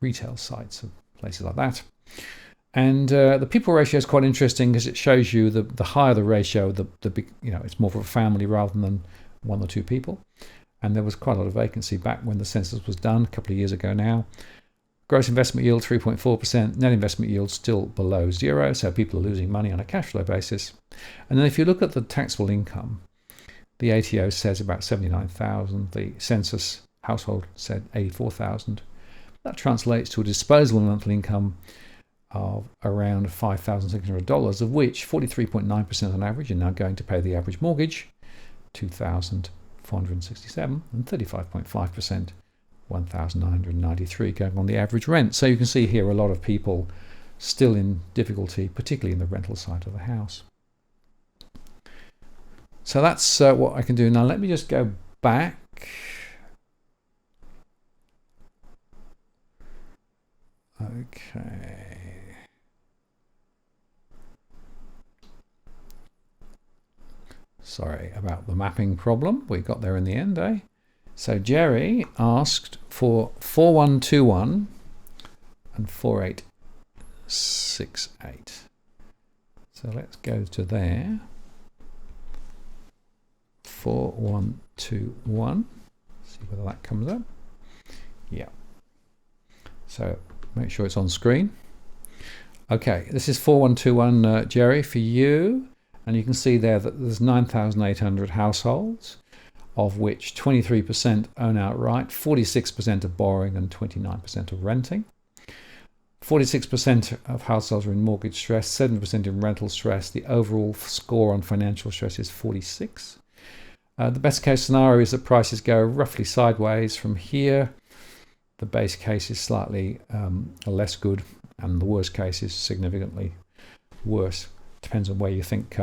retail sites of places like that. And the people ratio is quite interesting because it shows you the higher the ratio, the big, it's more of a family rather than one or two people. And there was quite a lot of vacancy back when the census was done a couple of years ago now. Gross investment yield 3.4%, net investment yield still below zero, so people are losing money on a cash flow basis. And then if you look at the taxable income, the ATO says about 79,000, the census household said 84,000. That translates to a disposable monthly income of around $5,600, of which 43.9% on average are now going to pay the average mortgage, $2,467, and 35.5%, $1,993, going on the average rent. So you can see here a lot of people still in difficulty, particularly in the rental side of the house. So that's what I can do. Now let me just go back. Okay. Sorry about the mapping problem. We got there in the end, eh? So Jerry asked for 4121 and 4868. So let's go to there. 4121. See whether that comes up. Yeah. So make sure it's on screen. Okay, this is 4121, Jerry, for you. And you can see there that there's 9,800 households. of which 23% own outright, 46% are borrowing, and 29% are renting. 46% of households are in mortgage stress, 7% in rental stress. The overall score on financial stress is 46. The best case scenario is that prices go roughly sideways from here. The base case is slightly less good, and the worst case is significantly worse. Depends on where you think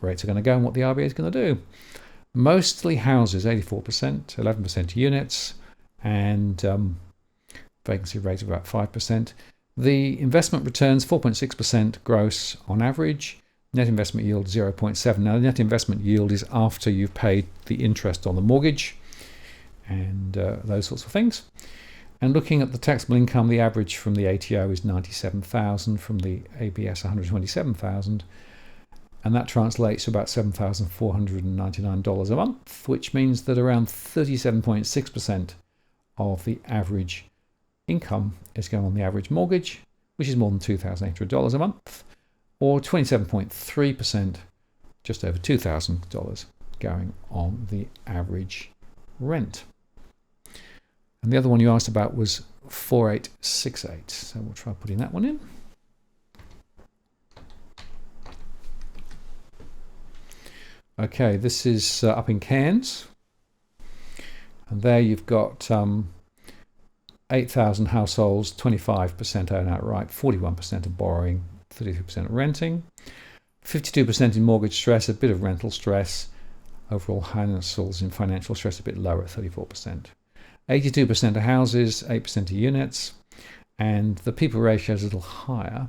rates are going to go and what the RBA is going to do. Mostly houses, 84%, 11% units, and vacancy rate of about 5%. The investment returns 4.6% gross on average. Net investment yield 0.7. Now, the net investment yield is after you've paid the interest on the mortgage and those sorts of things. And looking at the taxable income, the average from the ATO is $97,000, from the ABS $127,000, and that translates to about $7,499 a month, which means that around 37.6% of the average income is going on the average mortgage, which is more than $2,800 a month, or 27.3%, just over $2,000, going on the average rent. And the other one you asked about was 4868. So we'll try putting that one in. Okay, this is up in Cairns. And there you've got 8,000 households, 25% own outright, 41% are borrowing, 33% renting, 52% in mortgage stress, a bit of rental stress. Overall households in financial stress a bit lower at 34%. 82% are houses, 8% are units, and the people ratio is a little higher.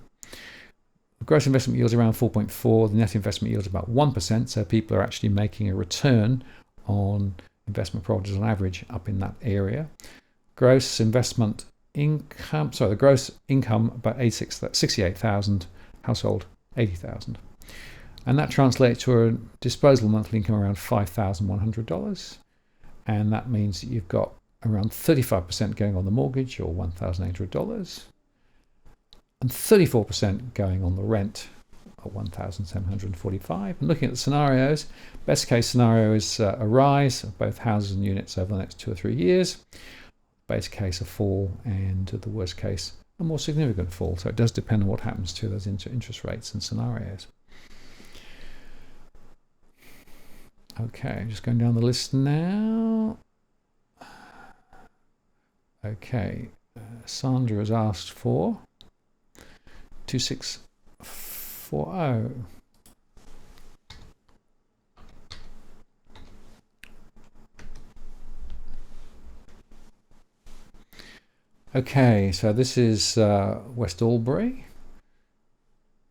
The gross investment yield is around 4.4, the net investment yield is about 1%, so people are actually making a return on investment properties on average up in that area. Gross investment income, the gross income about 68,000, household 80,000. And that translates to a disposable monthly income around $5,100. And that means that you've got around 35% going on the mortgage, or $1,800, and 34% going on the rent, or $1,745. And looking at the scenarios, best case scenario is a rise of both houses and units over the next 2 or 3 years. Base case a fall, and the worst case a more significant fall. So it does depend on what happens to those interest rates and scenarios. Okay, just going down the list now. Okay, Sandra has asked for 2640. Okay, so this is West Albury,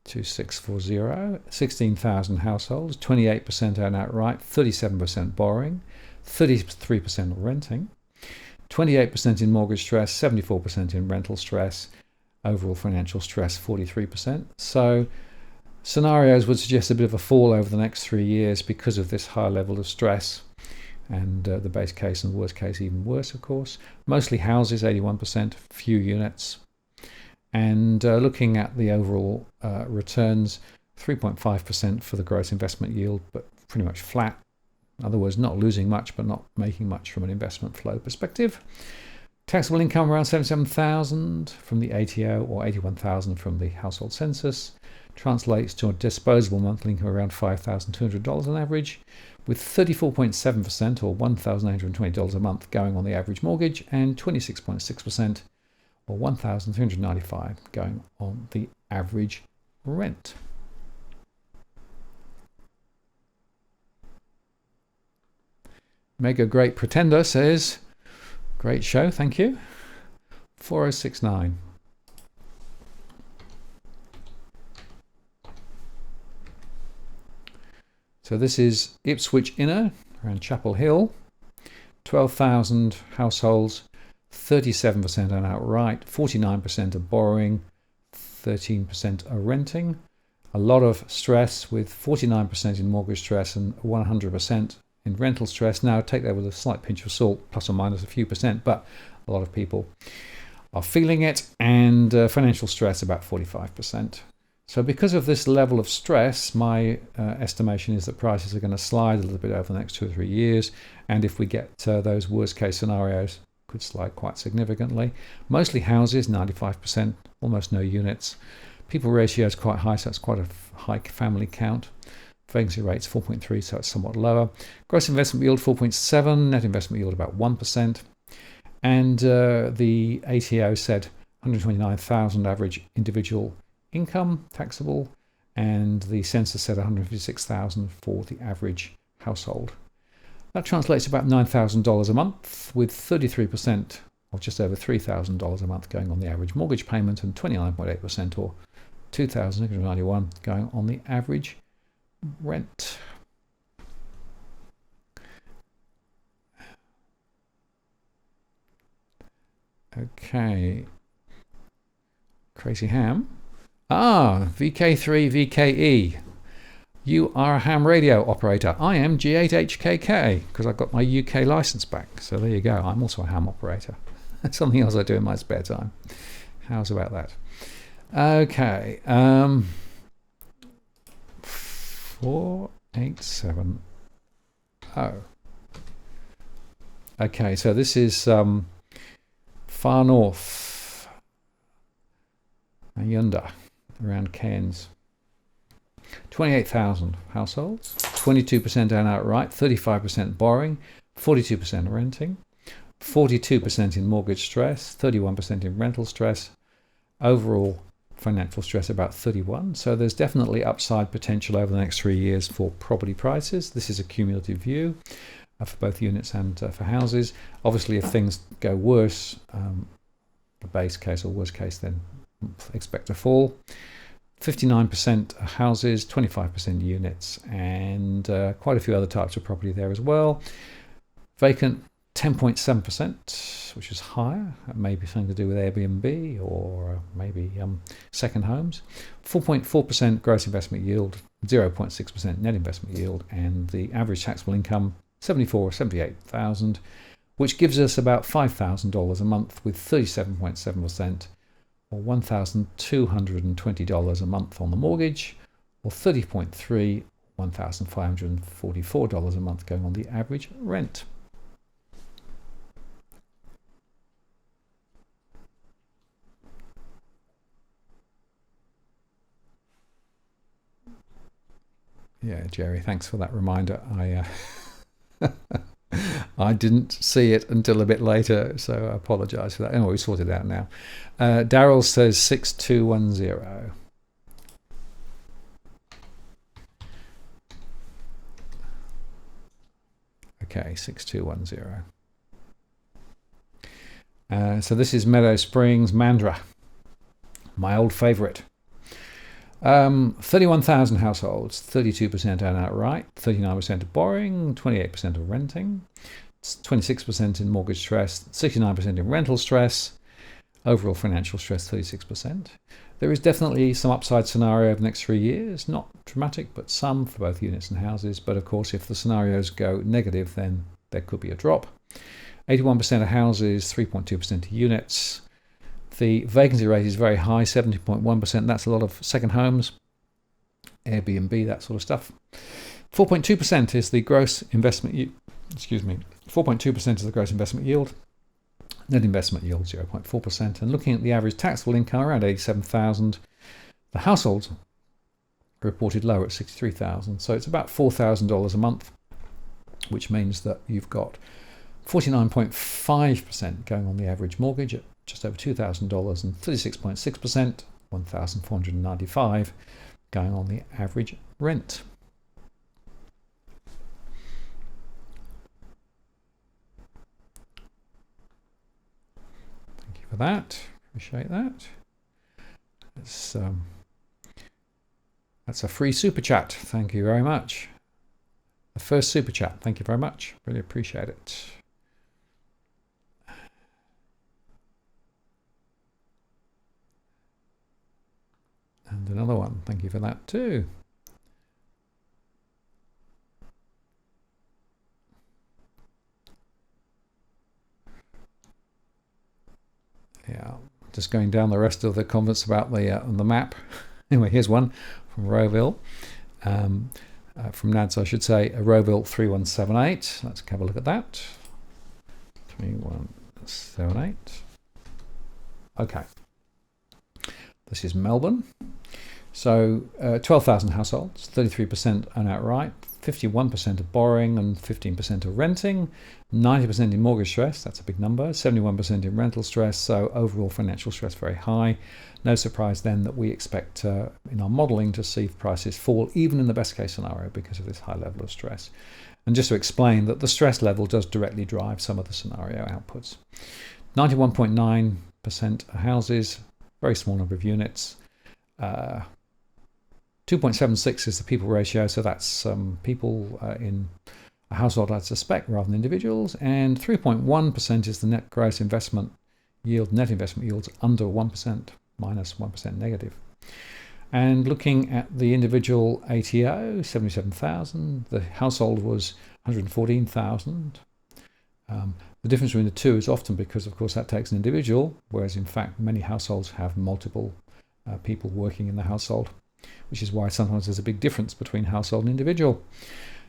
2640, 16,000 households, 28% own outright, 37% borrowing, 33% renting, 28% in mortgage stress, 74% in rental stress, overall financial stress 43%. So scenarios would suggest a bit of a fall over the next 3 years because of this high level of stress, and the base case and the worst case even worse, of course. Mostly houses, 81%, few units. And looking at the overall returns, 3.5% for the gross investment yield, but pretty much flat. In other words, not losing much, but not making much from an investment flow perspective. Taxable income around 77,000 from the ATO, or 81,000 from the household census. Translates to a disposable monthly income around $5,200 on average, with 34.7%, or $1,820 a month, going on the average mortgage, and 26.6%, or $1,395 going on the average rent. Mega Great Pretender says, great show, thank you. 4069. So this is Ipswich Inner, around Chapel Hill. 12,000 households, 37% are outright, 49% are borrowing, 13% are renting. A lot of stress, with 49% in mortgage stress and 100% in rental stress. Now take that with a slight pinch of salt, plus or minus a few percent, but a lot of people are feeling it. And financial stress about 45%. So because of this level of stress, my estimation is that prices are going to slide a little bit over the next 2 or 3 years. And if we get those worst case scenarios, could slide quite significantly. Mostly houses, 95%, almost no units. People ratio is quite high, so it's quite a high family count. Vacancy rate's 4.3, so it's somewhat lower. Gross investment yield 4.7, net investment yield about 1%. And the ATO said 129,000 average individual income taxable, and the census said 156,000 for the average household. That translates to about $9,000 a month, with 33%, or just over $3,000 a month, going on the average mortgage payment, and 29.8%, or $2,691, going on the average rent. Okay. Crazy Ham. VK3 VKE. You are a ham radio operator. I am G8HKK because I got my UK license back. So there you go. I'm also a ham operator. That's something else I do in my spare time. How's about that? Okay. 4870. Okay, so this is far north. Yonder, around Cairns. 28,000 households, 22% own outright, 35% borrowing, 42% renting, 42% in mortgage stress, 31% in rental stress, overall financial stress about 31. So there's definitely upside potential over the next 3 years for property prices. This is a cumulative view for both units and for houses. Obviously, if things go worse, the base case or worst case, then expect a fall. 59% houses, 25% units, and quite a few other types of property there as well. Vacant 10.7%, which is higher. That may be something to do with Airbnb or maybe second homes. 4.4% gross investment yield, 0.6% net investment yield, and the average taxable income 78,000, which gives us about $5,000 a month, with 37.7%. or $1,220 a month on the mortgage, or 30.3, $1,544 a month going on the average rent. Yeah, Jerry, thanks for that reminder. I didn't see it until a bit later, so I apologise for that. Anyway, we sorted it out now. Daryl says 6210. Okay, 6210. So this is Meadow Springs, Mandurah, my old favourite. 31,000 households, 32% own outright, 39% of borrowing, 28% of renting, 26% in mortgage stress, 69% in rental stress, overall financial stress 36%. There is definitely some upside scenario over the next 3 years, not dramatic, but some for both units and houses. But of course, if the scenarios go negative, then there could be a drop. 81% of houses, 3.2% of units. The vacancy rate is very high, 70.1%. That's a lot of second homes, Airbnb, that sort of stuff. 4.2% is the gross investment yield. 4.2% is the gross investment yield. Net investment yield 0.4%. And looking at the average taxable income, around 87,000. The households reported lower at 63,000. So it's about $4,000 a month, which means that you've got 49.5% going on the average mortgage at just over $2,000, and 36.6%, $1,495, going on the average rent. Thank you for that. Appreciate that. That's a free super chat. Thank you very much. The first super chat. Thank you very much. Really appreciate it. And another one. Thank you for that too. Yeah, just going down the rest of the comments about the map. Anyway, here's one from Rowville, from NADS, I should say, Rowville 3178. Let's have a look at that. 3178. Okay. This is Melbourne. So 12,000 households, 33% own outright, 51% are borrowing and 15% are renting, 90% in mortgage stress, that's a big number, 71% in rental stress, so overall financial stress very high. No surprise then that we expect in our modelling to see prices fall even in the best case scenario because of this high level of stress. And just to explain that the stress level does directly drive some of the scenario outputs. 91.9% are houses, very small number of units. 2.76 is the people ratio, so that's people in a household, I'd suspect, rather than individuals. And 3.1% is the net gross investment yield. Net investment yields under 1%, minus 1% negative. And looking at the individual ATO, 77,000. The household was 114,000. The difference between the two is often because, of course, that takes an individual, whereas in fact many households have multiple people working in the household, which is why sometimes there's a big difference between household and individual.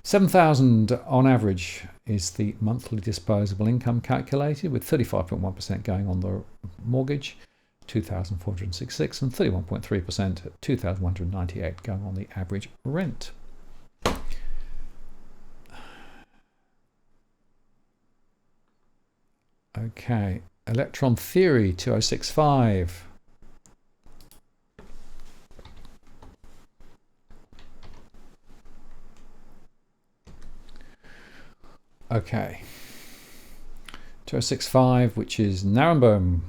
7,000 on average is the monthly disposable income calculated, with 35.1% going on the mortgage, 2,466, and 31.3% at 2,198 going on the average rent. Okay, electron theory 2065. Okay, 2065, which is Narrombourne,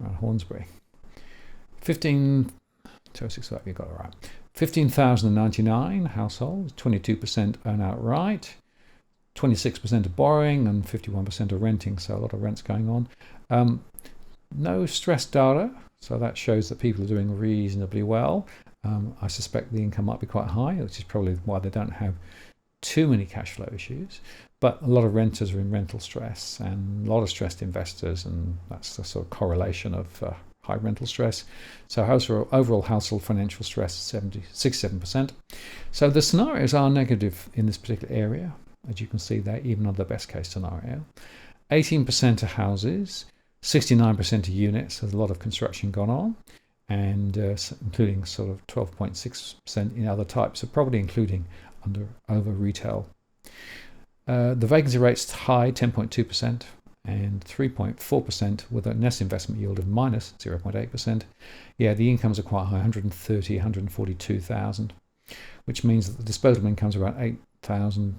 around Hornsbury. 2065, you got it right. 15,099 households, 22% own outright, 26% are borrowing, and 51% are renting, so a lot of rents going on. No stress data, so that shows that people are doing reasonably well. I suspect the income might be quite high, which is probably why they don't have too many cash flow issues, but a lot of renters are in rental stress and a lot of stressed investors, and that's the sort of correlation of high rental stress. So overall household financial stress 67%. So the scenarios are negative in this particular area, as you can see there, even under the best case scenario. 18% are houses, 69% are units. There's a lot of construction gone on, and including sort of 12.6% in other types of property, including over retail. The vacancy rate's high, 10.2%, and 3.4% with a net investment yield of minus 0.8%. Yeah, the incomes are quite high, 130, 142,000, which means that the disposable income's around 8,000.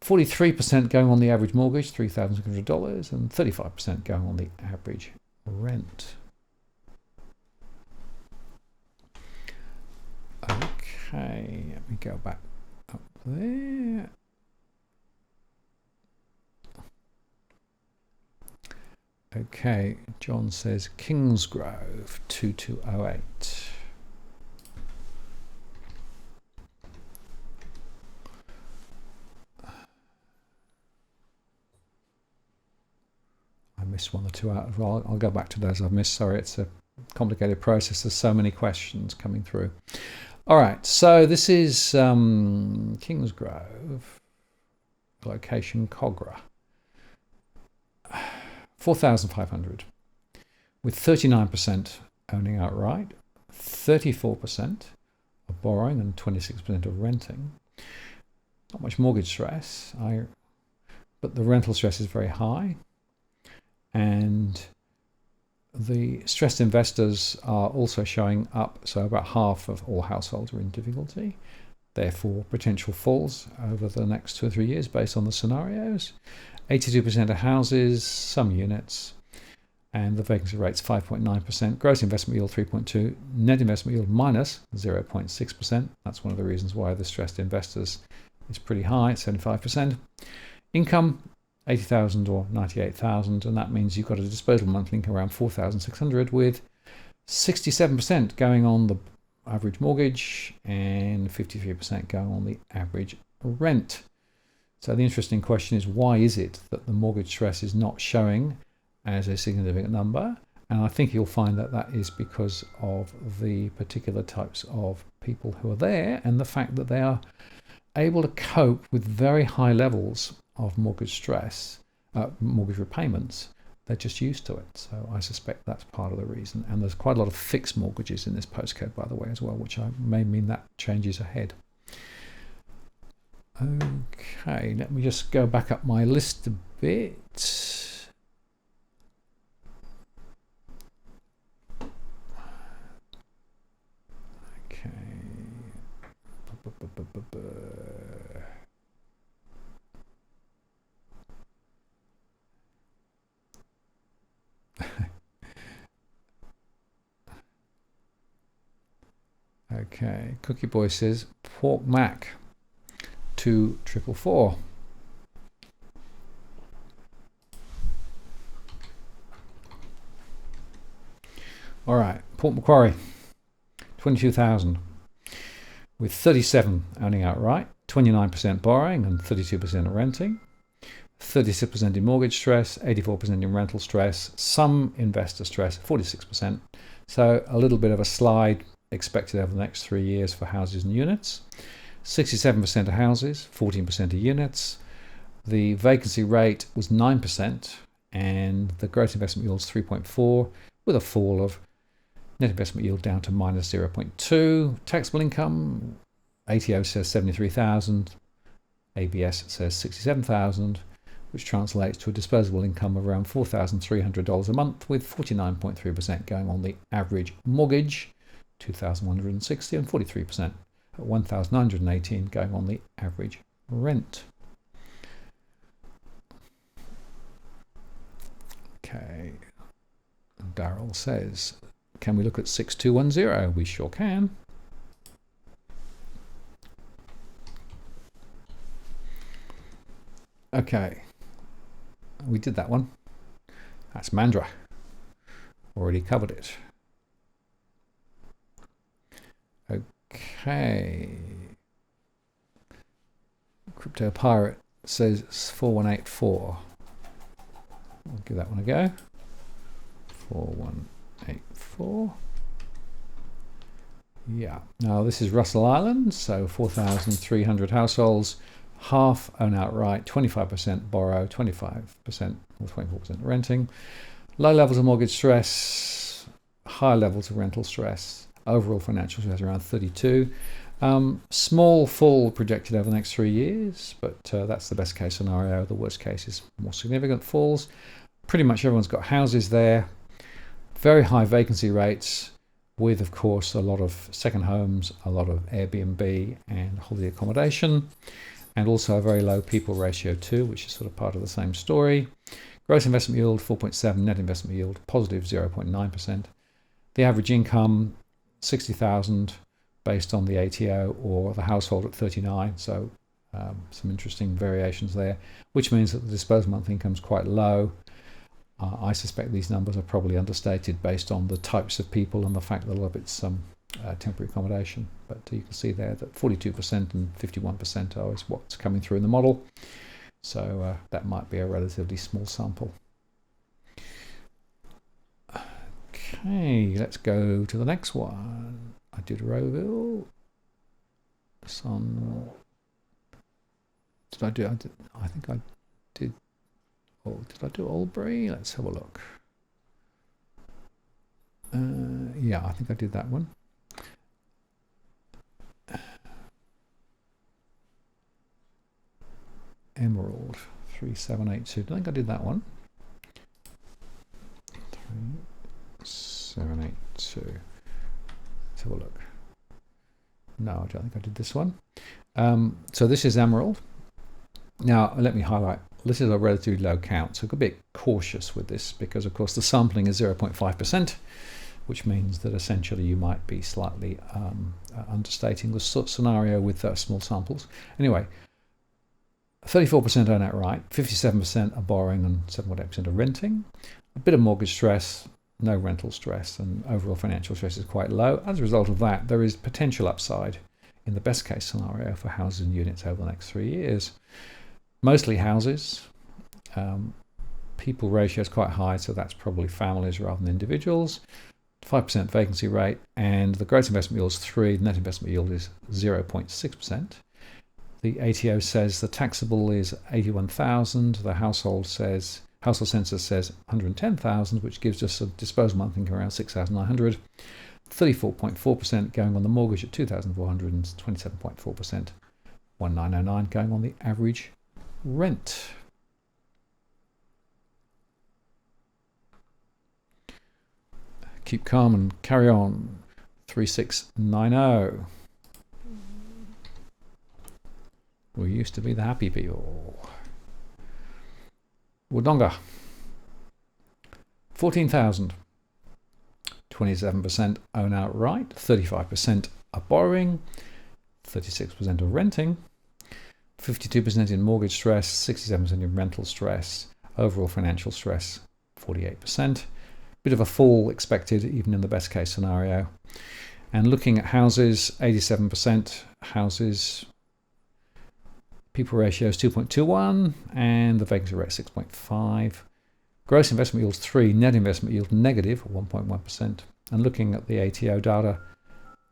43% going on the average mortgage, $3,600, and 35% going on the average rent. Okay, let me go back up there. Okay, John says Kingsgrove 2208. I missed one or two out as well. I'll go back to those I've missed. Sorry, it's a complicated process. There's so many questions coming through. All right, so this is Kingsgrove, location Cogra, 4,500, with 39% owning outright, 34% are borrowing, and 26% are renting. Not much mortgage stress, but the rental stress is very high, and the stressed investors are also showing up, so about half of all households are in difficulty. Therefore, potential falls over the next 2 or 3 years based on the scenarios. 82% of houses, some units, and the vacancy rate's 5.9%. Gross investment yield 3.2%, net investment yield minus 0.6%. That's one of the reasons why the stressed investors is pretty high, 75%. Income 80,000 or 98,000, and that means you've got a disposable monthly income around 4,600, with 67% going on the average mortgage and 53% going on the average rent. So the interesting question is, why is it that the mortgage stress is not showing as a significant number, And I think you'll find that that is because of the particular types of people who are there and the fact that they are able to cope with very high levels of mortgage stress, mortgage repayments. They're just used to it. So I suspect that's part of the reason. And there's quite a lot of fixed mortgages in this postcode, by the way, as well, which may mean that changes ahead. Okay, let me just go back up my list a bit. Okay. Okay, Cookie Boy says Pork Mac 2444. All right, Port Macquarie 22,000 with 37 owning outright, 29% borrowing and 32% renting, 36% in mortgage stress, 84% in rental stress, some investor stress, 46%. So a little bit of a slide expected over the next 3 years for houses and units. 67% of houses, 14% of units. The vacancy rate was 9% and the gross investment yield is 3.4 with a fall of net investment yield down to minus 0.2. Taxable income, ATO says 73,000, ABS says 67,000, which translates to a disposable income of around $4,300 a month, with 49.3% going on the average mortgage, 2,160, and 43% at 1,918 going on the average rent. Okay, Daryl says, can we look at 6210? We sure can. Okay, we did that one. That's Mandra. Already covered it. Okay. Crypto Pirate says 4184. I'll give that one a go. 4184. Yeah. Now this is Russell Island, so 4,300 households. Half own outright, 25% borrow, 25% or 24% renting. Low levels of mortgage stress, high levels of rental stress. Overall financial stress around 32. Small fall projected over the next 3 years, but that's the best case scenario. The worst case is more significant falls. Pretty much everyone's got houses there. Very high vacancy rates with, of course, a lot of second homes, a lot of Airbnb and holiday accommodation, and also a very low people ratio too, which is sort of part of the same story. Gross investment yield 4.7, net investment yield positive 0.9%. The average income 60,000 based on the ATO or the household at 39. So some interesting variations there, which means that the disposable monthly income is quite low. I suspect these numbers are probably understated based on the types of people and the fact that a lot of it's temporary accommodation. But you can see there that 42% and 51% is what's coming through in the model. So that might be a relatively small sample. Okay, let's go to the next one. I did Rowville. Son. Did I do? I think I did. Oh, did I do Albury? Let's have a look. Yeah, I think I did that one. Emerald 3782. I think I did that one. 3782. Let's have a look. No, I don't think I did this one. So this is Emerald. Now, let me highlight, this is a relatively low count, so a bit cautious with this because, of course, the sampling is 0.5%, which means that essentially you might be slightly understating the scenario with small samples. Anyway, 34% own outright, 57% are borrowing and 7.8% are renting. A bit of mortgage stress, no rental stress, and overall financial stress is quite low. As a result of that, there is potential upside in the best case scenario for houses and units over the next 3 years. Mostly houses, people ratio is quite high, so that's probably families rather than individuals. 5% vacancy rate, and the gross investment yield is 3, the net investment yield is 0.6%. The ATO says the taxable is 81,000, the household census says 110,000, which gives us a disposable monthly income around 6,900. 34.4% going on the mortgage at 2,400 and 27.4%, 1,909 going on the average rent. Keep calm and carry on. 3690. We used to be the happy people. Wodonga. 14,000. 27% own outright. 35% are borrowing. 36% are renting. 52% in mortgage stress. 67% in rental stress. Overall financial stress, 48%. Bit of a fall expected even in the best case scenario. And looking at houses, 87% houses, people ratio is 2.21 and the vacancy rate 6.5. Gross investment yield 3, net investment yield negative 1.1%. And looking at the ATO data,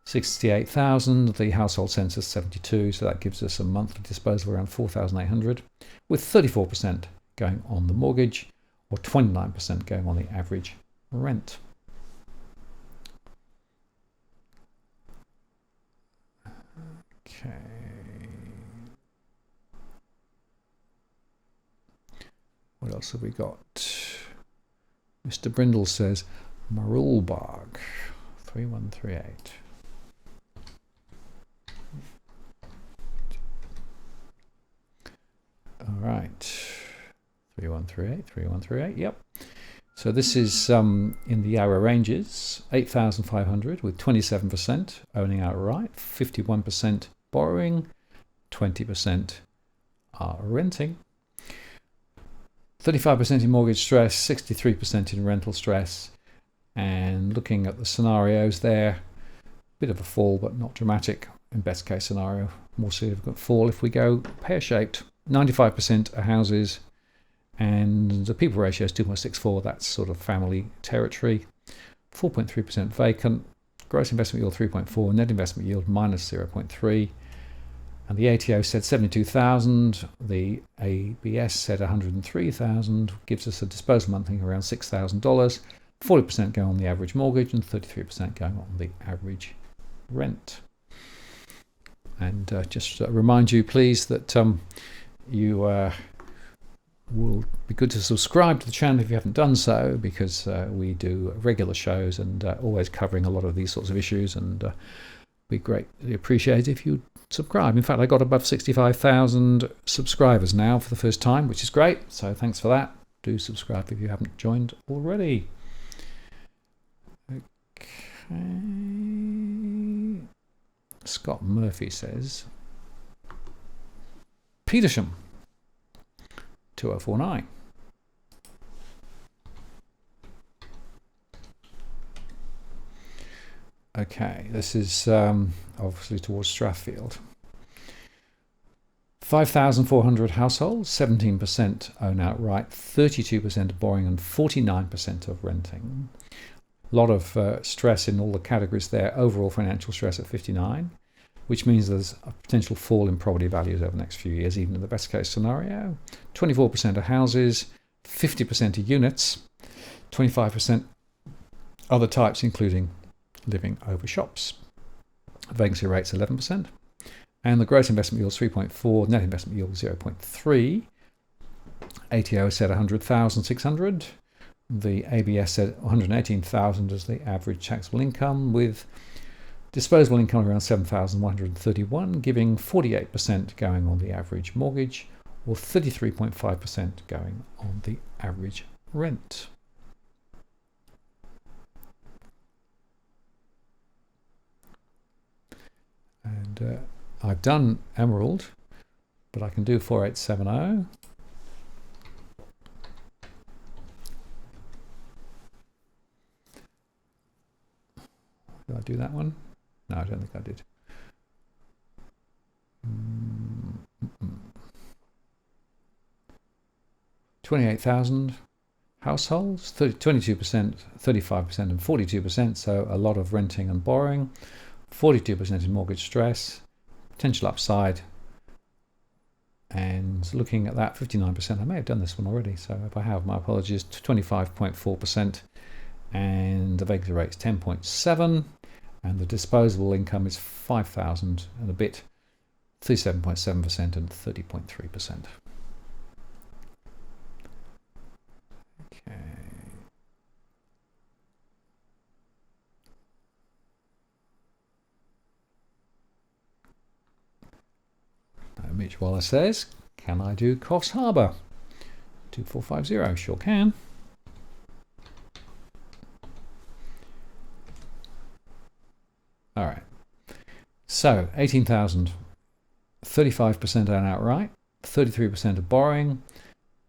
68,000, the household census 72, so that gives us a monthly disposal around 4,800, with 34% going on the mortgage or 29% going on the average rent. Okay. What else have we got? Mr. Brindle says Marulbach 3138. All right. 3138, yep. So this is in the Yarra Ranges, 8,500 with 27% owning outright, 51% borrowing, 20% are renting, 35% in mortgage stress, 63% in rental stress. And looking at the scenarios there, bit of a fall but not dramatic. In best case scenario, more significant fall if we go pear-shaped. 95% are houses, and the people ratio is 2.64, that's sort of family territory. 4.3% vacant, gross investment yield 3.4, net investment yield minus 0.3. And the ATO said 72,000, the ABS said 103,000, gives us a disposable monthly around $6,000. 40% going on the average mortgage and 33% going on the average rent. And just remind you, please, that you will be good to subscribe to the channel if you haven't done so, because we do regular shows and always covering a lot of these sorts of issues, and we greatly appreciate if you subscribe. In fact, I got above 65,000 subscribers now for the first time, which is great, so thanks for that. Do subscribe if you haven't joined already. Okay. Scott Murphy says Petersham 2049. Okay, this is obviously towards Strathfield. 5,400 households, 17% own outright, 32% borrowing and 49% of renting. A lot of stress in all the categories there. Overall financial stress at 59, which means there's a potential fall in property values over the next few years, even in the best case scenario. 24% are houses, 50% are units, 25% other types, including living over shops. Vacancy rate's 11%. And the gross investment yield is 3.4, net investment yield 0.3. ATO said 100,600. The ABS said 118,000 as the average taxable income, with disposable income around 7,131, giving 48% going on the average mortgage or 33.5% going on the average rent. And I've done Emerald, but I can do 4870. Did I do that one? No, I don't think I did. 28,000, households, 22%, 35% and 42%, so a lot of renting and borrowing, 42% in mortgage stress, potential upside, and looking at that, 59%, I may have done this one already, so if I have, my apologies, 25.4%, and the vacancy rate's 10.7, and the disposable income is 5,000 and a bit, 37.7% and 30.3%. Okay. Mitch Waller says, can I do Coffs Harbour? 2450, sure can. All right. So 18,000, 35% own outright, 33% of borrowing,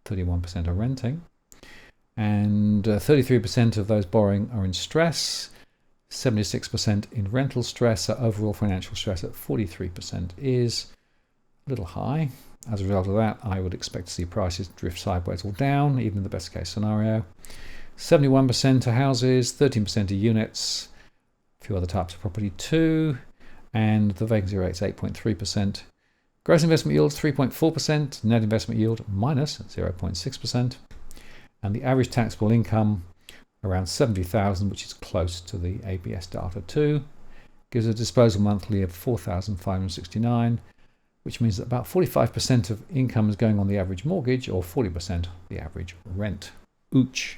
31% are renting, and 33% of those borrowing are in stress, 76% in rental stress, so overall financial stress at 43% is a little high. As a result of that, I would expect to see prices drift sideways or down, even in the best case scenario. 71% are houses, 13% are units, a few other types of property too, and the vacancy rate is 8.3%. Gross investment yield is 3.4%, net investment yield minus 0.6%, and the average taxable income around 70,000, which is close to the ABS data too, gives a disposal monthly of 4,569, which means that about 45% of income is going on the average mortgage or 40% the average rent. Ooch.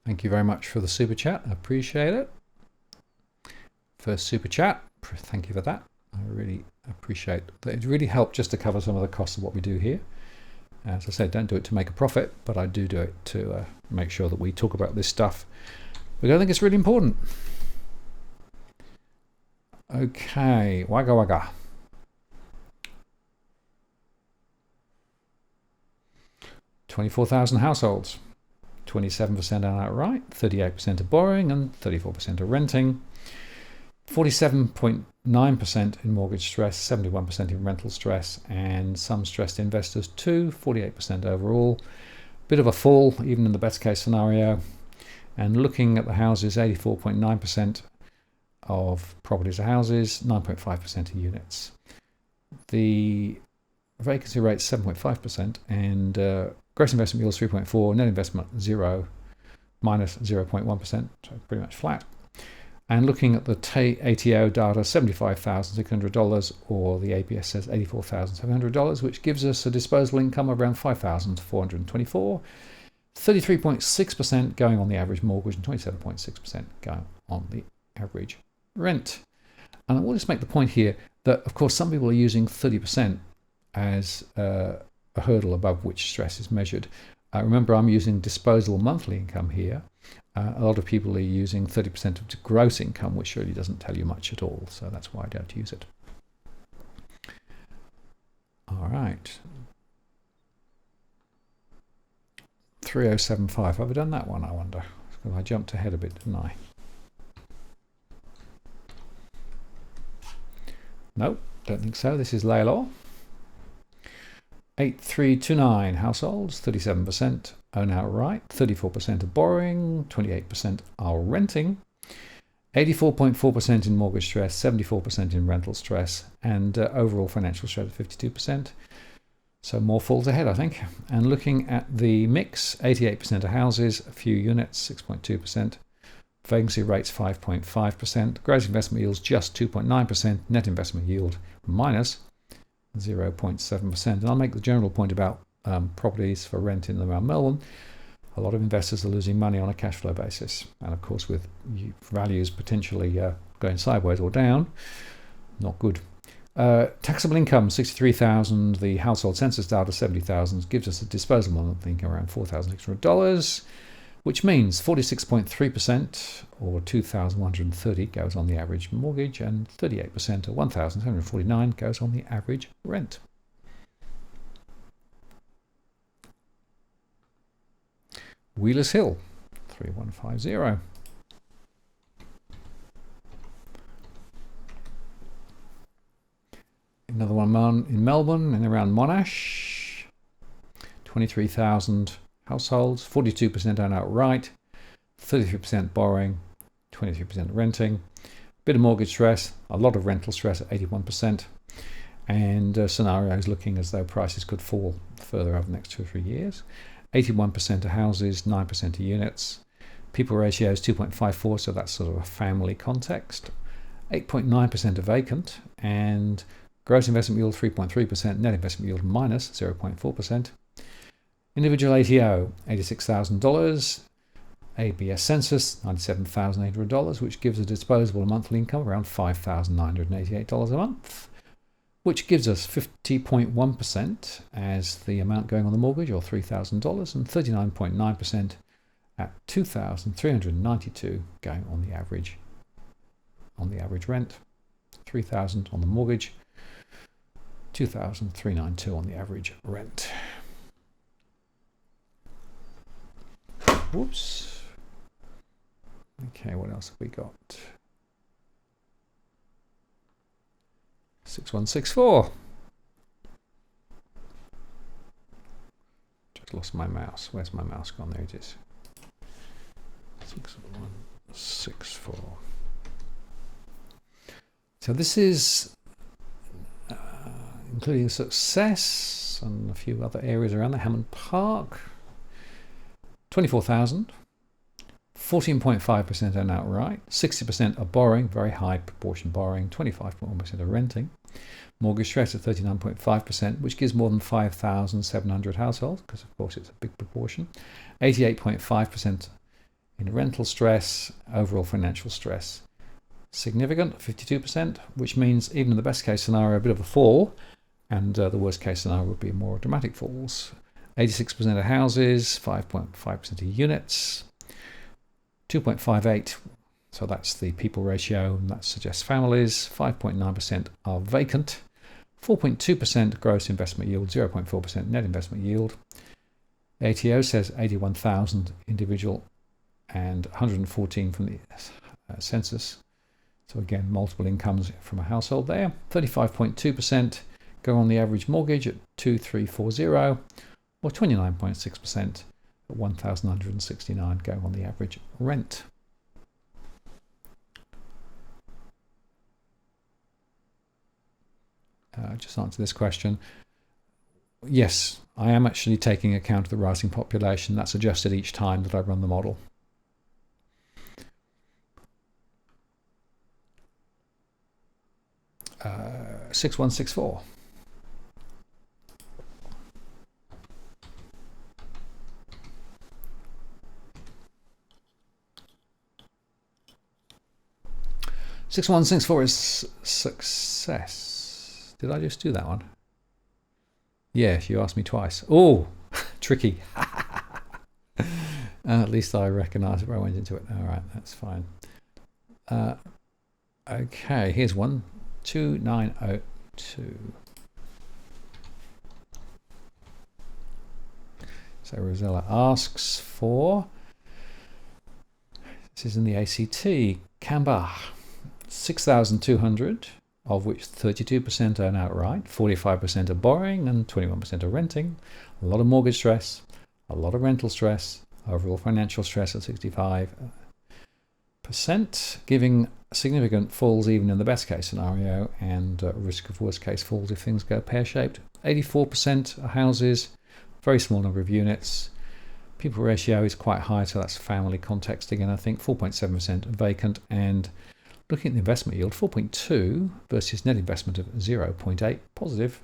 Thank you very much for the super chat. I appreciate it. First super chat. Thank you for that. I really appreciate that. It really helped just to cover some of the costs of what we do here. As I said, don't do it to make a profit, but I do it to make sure that we talk about this stuff because I think it's really important. Okay, Wagga Wagga. 24,000 households. 27% are outright, 38% are borrowing, and 34% are renting. 47.9% in mortgage stress, 71% in rental stress, and some stressed investors too, 48% overall. Bit of a fall, even in the best case scenario. And looking at the houses, 84.9% of properties are houses, 9.5% are units. The vacancy rate is 7.5%, and gross investment yield is 3.4, net investment 0, minus 0.1%, so pretty much flat. And looking at the ATO data, $75,600, or the ABS says $84,700, which gives us a disposable income of around $5,424, 33.6% going on the average mortgage and 27.6% going on the average rent. And I will just make the point here that, of course, some people are using 30% as a hurdle above which stress is measured. Remember, I'm using disposable monthly income here. A lot of people are using 30% of gross income, which really doesn't tell you much at all. So that's why I don't use it. All right. 3075. Have I done that one, I wonder? I jumped ahead a bit, didn't I? Nope, don't think so. This is Laylaw. 8329 households, 37% own outright, 34% are borrowing, 28% are renting, 84.4% in mortgage stress, 74% in rental stress, and overall financial stress of 52%. So more falls ahead, I think. And looking at the mix, 88% are houses, a few units, 6.2%. Vacancy rates 5.5%. Gross investment yields just 2.9%. Net investment yield minus 0.7%. And I'll make the general point about properties for rent in and around Melbourne. A lot of investors are losing money on a cash flow basis. And of course, with values potentially going sideways or down, not good. Taxable income, 63,000. The household census data, 70,000, gives us a disposable monthly income around $4,600, which means 46.3% or 2,130 goes on the average mortgage, and 38% or 1,749 goes on the average rent. Wheelers Hill, 3150. Another one in Melbourne and around Monash. 23,000 households, 42% own outright, 33% borrowing, 23% renting. Bit of mortgage stress, a lot of rental stress at 81%. And scenarios looking as though prices could fall further over the next 2 or 3 years. 81% of houses, 9% of units. People ratio is 2.54, so that's sort of a family context. 8.9% are vacant, and gross investment yield 3.3%, net investment yield minus 0.4%. Individual ATO, $86,000. ABS census, $97,800, which gives a disposable monthly income around $5,988 a month, which gives us 50.1% as the amount going on the mortgage, or $3,000, and 39.9% at $2,392 going on the average rent. $3,000 on the mortgage, $2,392 on the average rent. Whoops. Okay, what else have we got? 6164. Just lost my mouse. Where's my mouse gone? There it is. 6164. So this is including Success and a few other areas around the Hammond Park. 24,000. 14.5% own outright, 60% are borrowing, very high proportion borrowing, 25.1% are renting. Mortgage stress at 39.5%, which gives more than 5,700 households, because of course it's a big proportion. 88.5% in rental stress, overall financial stress significant, 52%, which means even in the best case scenario, a bit of a fall, and the worst case scenario would be more dramatic falls. 86% of houses, 5.5% of units. 2.58, so that's the people ratio, and that suggests families. 5.9% are vacant. 4.2% gross investment yield, 0.4% net investment yield. ATO says 81,000 individual and 114 from the census. So again, multiple incomes from a household there. 35.2% go on the average mortgage at 2,340, or 29.6% at 1,169 go on the average rent. Just answer this question. Yes, I am actually taking account of the rising population. That's adjusted each time that I run the model. Uh, 6164. $6164 is Success. Did I just do that one? Yes, you asked me twice. Oh, tricky. At least I recognise it where I went into it. All right, that's fine. Okay, here's one. 2902. So Rosella asks for, this is in the ACT, Canberra, 6,200, of which 32% own outright, 45% are borrowing, and 21% are renting. A lot of mortgage stress, a lot of rental stress, overall financial stress at 65%, giving significant falls even in the best case scenario, and risk of worst case falls if things go pear-shaped. 84% are houses, very small number of units. People ratio is quite high, so that's family context again, I think. 4.7% vacant, and looking at the investment yield, 4.2 versus net investment of 0.8 positive.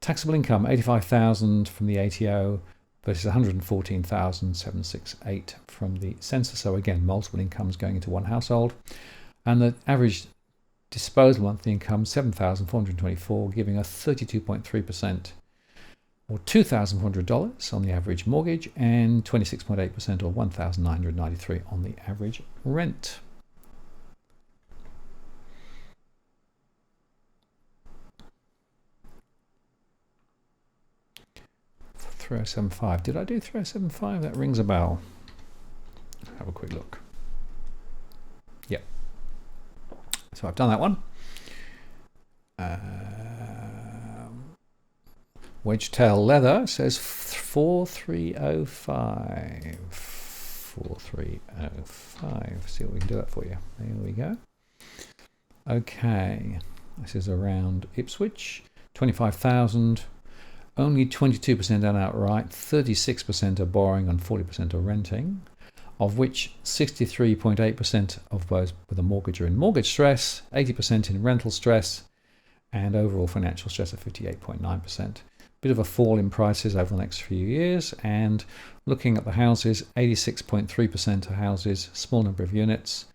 Taxable income, 85,000 from the ATO versus 114,768 from the census. So again, multiple incomes going into one household. And the average disposable monthly income, 7,424, giving a 32.3%, or $2,400 on the average mortgage, and 26.8%, or $1,993 on the average rent. $3075. Did I do $3075? That rings a bell. have a quick look. Yep. So I've done that one. Wedgetail leather says 4305. 4305. See what we can do that for you. There we go. Okay. This is around Ipswich. 25,000. Only 22% done outright. 36% are borrowing and 40% are renting. Of which 63.8% of those with a mortgage are in mortgage stress, 80% in rental stress, and overall financial stress at 58.9%. Bit of a fall in prices over the next few years, and looking at the houses, 86.3% are houses, small number of units,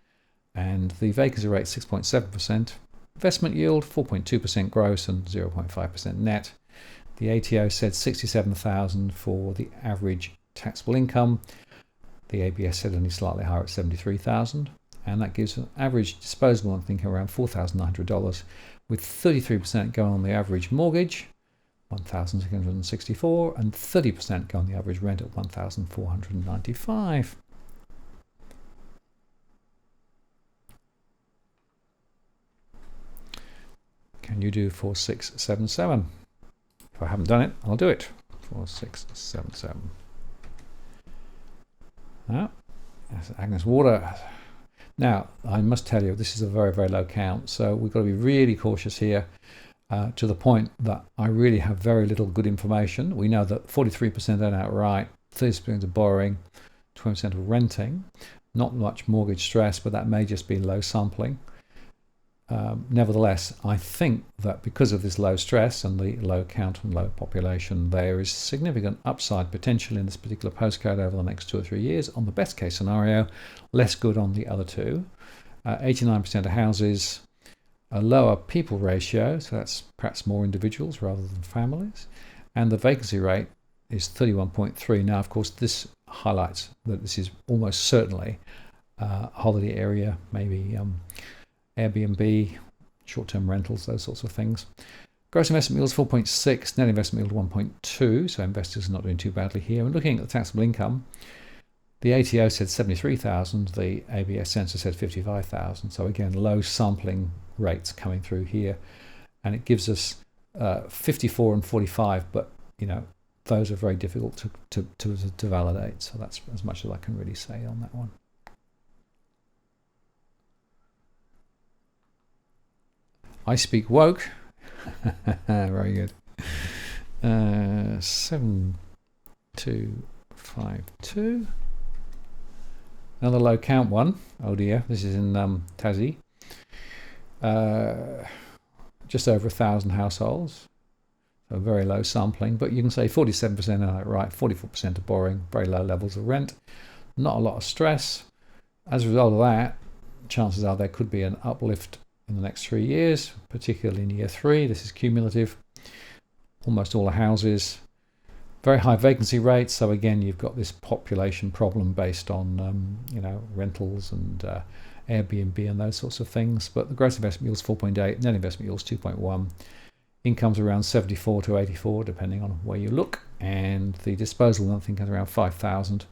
and the vacancy rate 6.7%. Investment yield 4.2% gross and 0.5% net. The ATO said 67,000 for the average taxable income. The ABS said only slightly higher at 73,000, and that gives an average disposable income thinking around $4,900, with 33% going on the average mortgage, 1,664, and 30% going on the average rent at 1,495. Can you do 4677? If I haven't done it, I'll do it. 4677. Now, that's Agnes Water. Now, I must tell you, this is a very, very low count, so we've got to be really cautious here, to the point that I really have very little good information. We know that 43% are outright, 30% of borrowing, 20% of renting. Not much mortgage stress, but that may just be low sampling. Nevertheless, I think that because of this low stress and the low count and low population, there is significant upside potential in this particular postcode over the next 2 or 3 years. On the best case scenario, less good on the other two. 89% of houses, a lower people ratio, so that's perhaps more individuals rather than families. And the vacancy rate is 31.3. Now, of course, this highlights that this is almost certainly a holiday area, maybe Airbnb, short-term rentals, those sorts of things. Gross investment yield is 4.6, net investment yield 1.2, so investors are not doing too badly here. And looking at the taxable income, the ATO said 73,000, the ABS sensor said 55,000. So again, low sampling rates coming through here, and it gives us 54 and 45, but those are very difficult to validate. So that's as much as I can really say on that one. I speak woke. Very good. 7252. Another low count one. Oh dear, this is in Tassie. Just over 1,000 households. So very low sampling, but you can say 47% are right, 44% are borrowing, very low levels of rent. Not a lot of stress. As a result of that, chances are there could be an uplift in the next 3 years, particularly in year 3. This is cumulative. Almost all the houses. Very high vacancy rates. So again, you've got this population problem based on rentals and Airbnb and those sorts of things. But the gross investment yield is 4.8, net investment yield is 2.1. Income's around 74 to 84, depending on where you look. And the disposable income is around 5,000,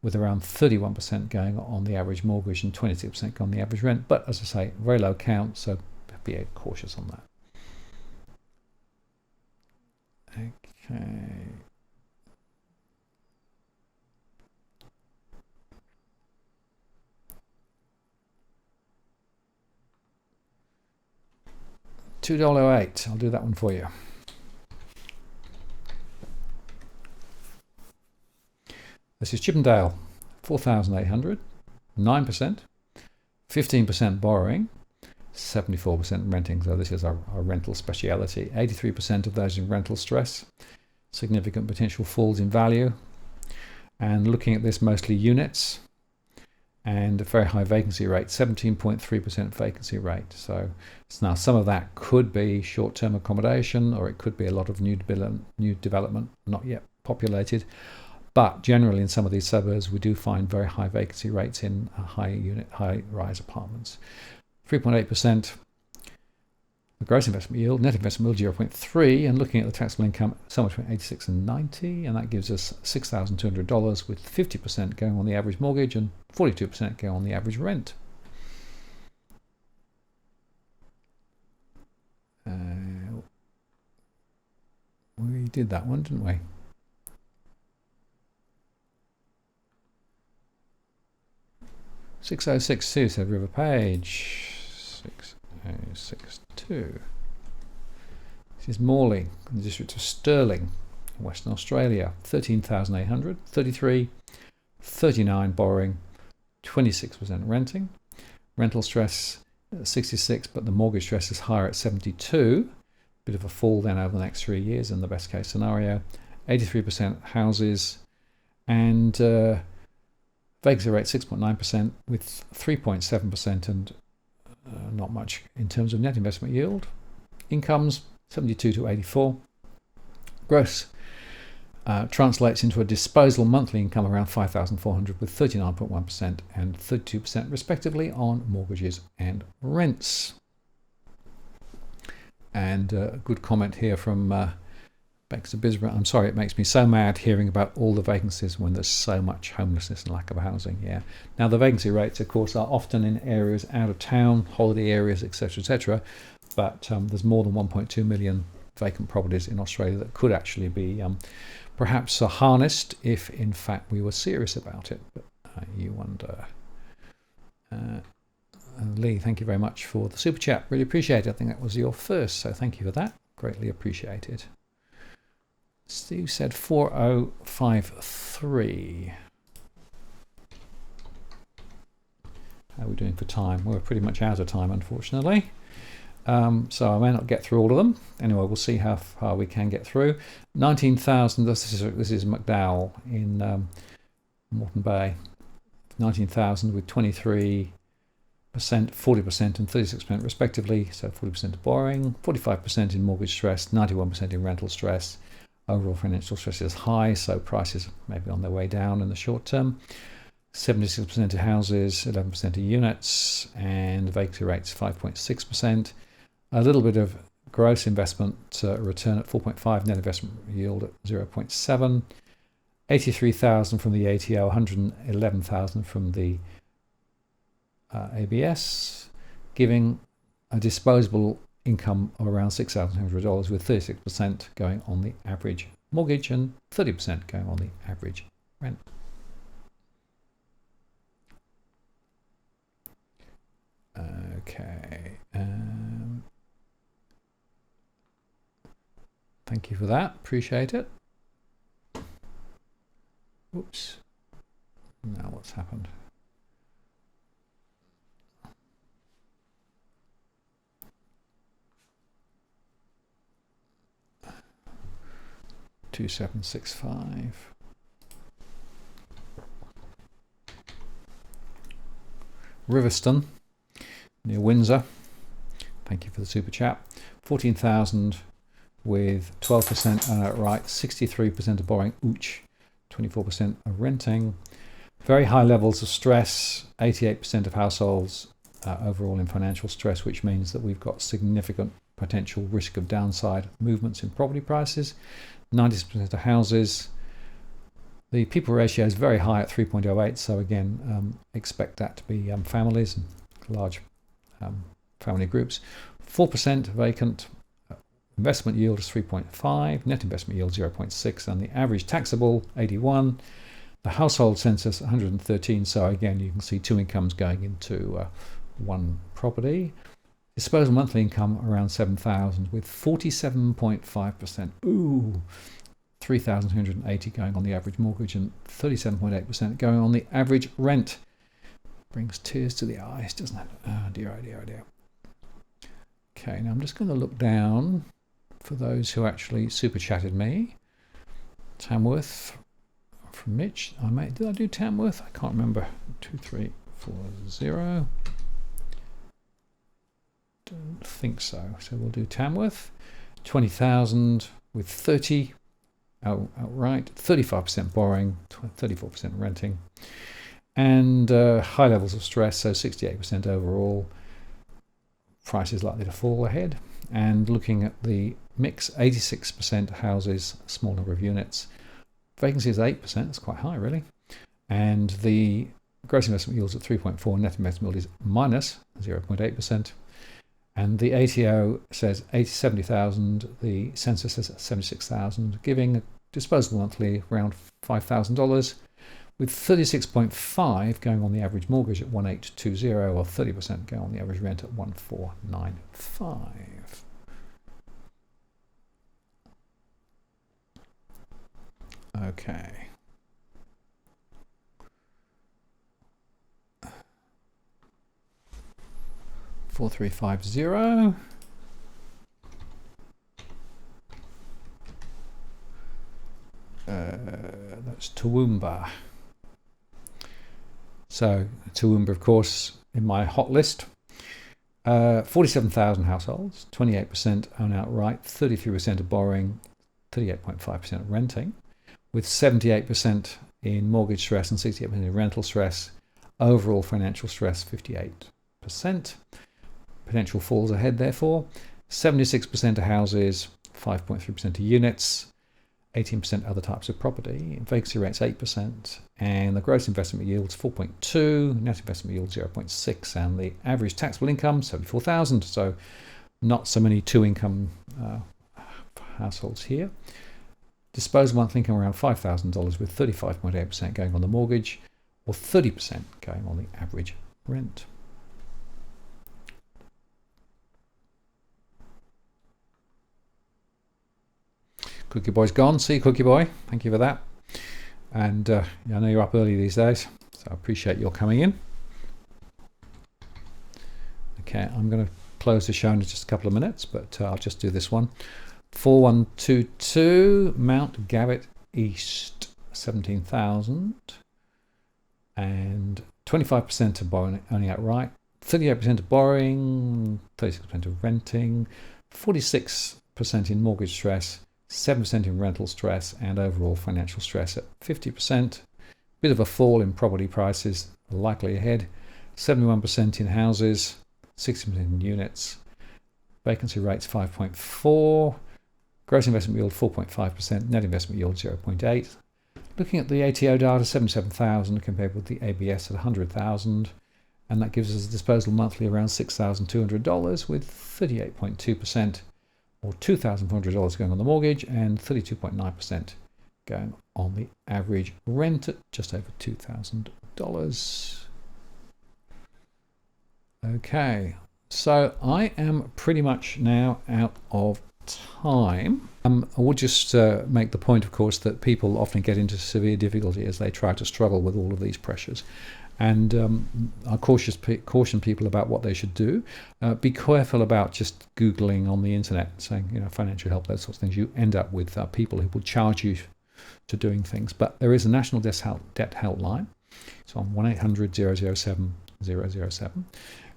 with around 31% going on the average mortgage and 26% on the average rent. But as I say, very low count, so be cautious on that. Okay. $2.08. I'll do that one for you. This is Chippendale, 4,800, 9%, 15% borrowing, 74% renting. So this is our rental speciality. 83% of those in rental stress, significant potential falls in value. And looking at this, mostly units, and a very high vacancy rate, 17.3% vacancy rate. So now some of that could be short-term accommodation, or it could be a lot of new development not yet populated. But generally in some of these suburbs, we do find very high vacancy rates in high-rise apartments. 3.8%. The gross investment yield, net investment yield 0.3, and looking at the taxable income, somewhere between 86 and 90, and that gives us $6,200 with 50% going on the average mortgage and 42% going on the average rent. We did that one, didn't we? $6,062 said River Page. 6062. This is Morley, in the district of Stirling, Western Australia. 13,800, 33, 39 borrowing, 26% renting. Rental stress 66, but the mortgage stress is higher at 72. Bit of a fall then over the next 3 years in the best case scenario. 83% houses, and vacancy rate 6.9% with 3.7% and not much in terms of net investment yield. Incomes 72 to 84. Gross translates into a disposable monthly income around 5,400 with 39.1% and 32% respectively on mortgages and rents. And a good comment here from Baxter Bisbrough. I'm sorry, it makes me so mad hearing about all the vacancies when there's so much homelessness and lack of housing. Yeah. Now the vacancy rates, of course, are often in areas out of town, holiday areas, etc., etc. But there's more than 1.2 million vacant properties in Australia that could actually be perhaps harnessed if, in fact, we were serious about it. But you wonder. Lee, thank you very much for the super chat. Really appreciate it. I think that was your first, so thank you for that. Greatly appreciated. Steve said 4053. How are we doing for time? We're pretty much out of time, unfortunately. So I may not get through all of them. Anyway, we'll see how far we can get through. 19,000. This is McDowell in Moreton Bay. 19,000 with 23%, 40% and 36% respectively. So 40% of borrowing, 45% in mortgage stress, 91% in rental stress. Overall financial stress is high, so prices may be on their way down in the short term. 76% of houses, 11% of units, and vacancy rates 5.6%. A little bit of gross investment return at 4.5, net investment yield at 0.7. 83,000 from the ATO, 111,000 from the ABS, giving a disposable income of around $6,100 with 36% going on the average mortgage and 30% going on the average rent. Okay. Thank you for that. Appreciate it. Oops. Now what's happened? $2,765. Riverston, near Windsor. Thank you for the super chat. 14,000 with 12% outright, 63% of borrowing, 24% of renting. Very high levels of stress. 88% of households overall in financial stress, which means that we've got significant potential risk of downside movements in property prices. 90% of houses. The people ratio is very high at 3.08, so again, expect that to be families and large family groups. 4% vacant. Investment yield is 3.5, net investment yield 0.6, and the average taxable 81. The household census 113, so again, you can see two incomes going into one property. Disposable monthly income around 7,000 with 47.5%. Ooh, 3,280 going on the average mortgage and 37.8% going on the average rent. Brings tears to the eyes, doesn't it? Oh dear, oh dear, oh dear. Okay, now I'm just going to look down for those who actually super chatted me. Tamworth from Mitch. Did I do Tamworth? I can't remember. 2340. Don't think so. So we'll do Tamworth. 20,000 with 30 outright, 35% borrowing, 34% renting, and high levels of stress. So 68% overall. Price is likely to fall ahead. and looking at the mix, 86% houses, small number of units. Vacancy is 8%, that's quite high really. And the gross investment yield is at 3.4, net investment yield is minus 0.8%. And the ATO says 70,000, the census says 76,000, giving a disposable monthly around $5,000, with 36.5 going on the average mortgage at 1820, or 30% going on the average rent at 1495. Okay. $4,350. That's Toowoomba. So Toowoomba, of course, in my hot list. 47,000 households, 28% own outright, 33% are borrowing, 38.5% renting, with 78% in mortgage stress and 68% in rental stress. Overall financial stress, 58%. Potential falls ahead, therefore. 76% of houses, 5.3% of units, 18% other types of property. Vacancy rate's 8%, and the gross investment yield's 4.2, net investment yield 0.6, and the average taxable income 74,000. So not so many two-income households here. Disposable monthly income around $5,000, with 35.8% going on the mortgage, or 30% going on the average rent. Cookie Boy's gone. See you, Cookie Boy. Thank you for that. And I know you're up early these days, so I appreciate your coming in. Okay, I'm going to close the show in just a couple of minutes, but I'll just do this one. 4122 Mount Gavitt East, 17,000, and 25% of borrowing only outright, 38% of borrowing, 36% of renting, 46% in mortgage stress, 7% in rental stress, and overall financial stress at 50%. Bit of a fall in property prices likely ahead. 71% in houses, 60% in units. Vacancy rates 5.4. Gross investment yield 4.5%. Net investment yield 0.8. Looking at the ATO data, 77,000 compared with the ABS at 100,000. And that gives us a disposable monthly around $6,200, with 38.2%. or $2,400 going on the mortgage, and 32.9% going on the average rent at just over $2,000. Okay, so I am pretty much now out of time. I would just make the point, of course, that people often get into severe difficulty as they try to struggle with all of these pressures. And I caution people about what they should do. Be careful about just Googling on the internet, saying, financial help, those sorts of things. You end up with people who will charge you to doing things. But there is a national debt helpline. It's on 1-800-007-007.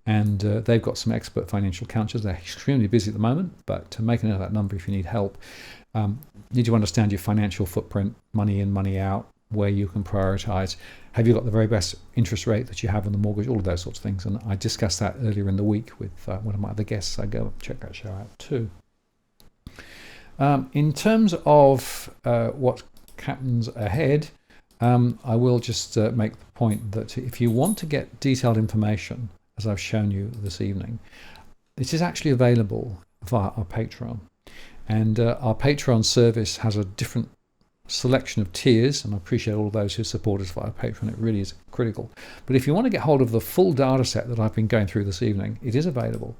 And they've got some expert financial counselors. They're extremely busy at the moment, but to make a note of that number if you need help. You need to understand your financial footprint, money in, money out, where you can prioritize. Have you got the very best interest rate that you have on the mortgage? All of those sorts of things. And I discussed that earlier in the week with one of my other guests. So go check that show out too. In terms of what happens ahead, I will just make the point that if you want to get detailed information, as I've shown you this evening, it is actually available via our Patreon. And our Patreon service has a different selection of tiers, and I appreciate all those who support us via Patreon. It really is critical. But if you want to get hold of the full data set that I've been going through this evening, it is available.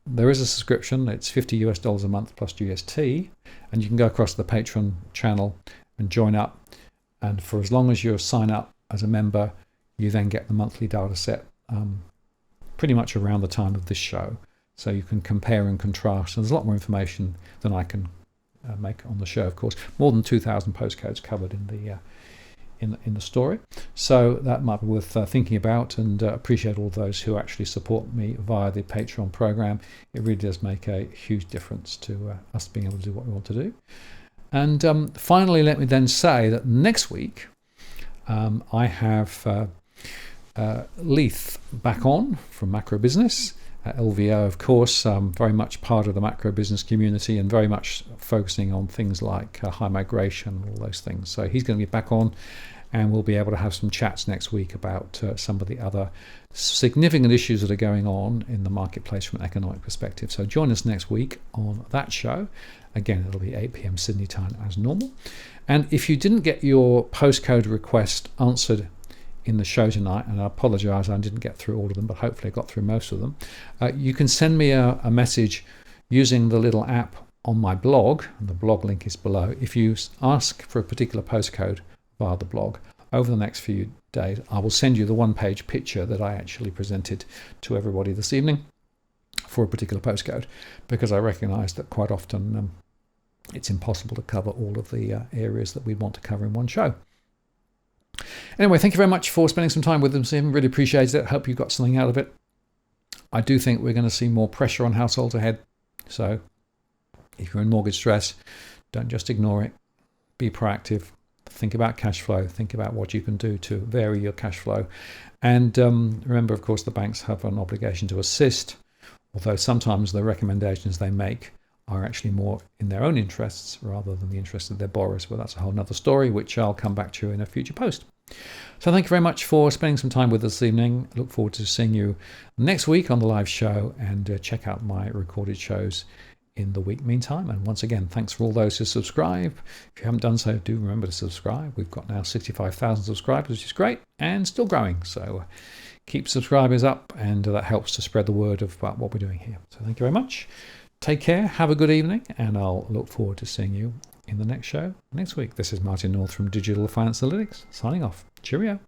There is a subscription. It's $50 a month plus GST, and you can go across to the Patreon channel and join up. And for as long as you sign up as a member, you then get the monthly data set pretty much around the time of this show. So you can compare and contrast. And there's a lot more information than I can make on the show, of course. More than 2,000 postcodes covered in the story. So that might be worth thinking about, and appreciate all those who actually support me via the Patreon program. It really does make a huge difference to us being able to do what we want to do. And finally, let me then say that next week I have Leith back on from Macro Business, LVO, of course, very much part of the macro business community and very much focusing on things like high migration and all those things. So he's going to be back on, and we'll be able to have some chats next week about some of the other significant issues that are going on in the marketplace from an economic perspective. So join us next week on that show. Again, it'll be 8 p.m. Sydney time as normal. And if you didn't get your postcode request answered in the show tonight, and I apologise I didn't get through all of them, but hopefully I got through most of them, you can send me a message using the little app on my blog, and the blog link is below. If you ask for a particular postcode via the blog, over the next few days I will send you the one-page picture that I actually presented to everybody this evening for a particular postcode, because I recognise that quite often it's impossible to cover all of the areas that we want to cover in one show. Anyway, thank you very much for spending some time with them this evening. Really appreciate it. Hope you got something out of it. I do think we're going to see more pressure on households ahead. So if you're in mortgage stress, don't just ignore it. Be proactive. Think about cash flow. Think about what you can do to vary your cash flow. And remember, of course, the banks have an obligation to assist, although sometimes the recommendations they make are actually more in their own interests rather than the interests of their borrowers. But that's a whole nother story, which I'll come back to in a future post. So thank you very much for spending some time with us this evening. I look forward to seeing you next week on the live show, and check out my recorded shows in the week meantime. And once again, thanks for all those who subscribe. If you haven't done so, do remember to subscribe. We've got now 65,000 subscribers, which is great and still growing. So keep subscribers up, and that helps to spread the word about what we're doing here. So thank you very much. Take care, have a good evening, and I'll look forward to seeing you in the next show next week. This is Martin North from Digital Finance Analytics, signing off. Cheerio.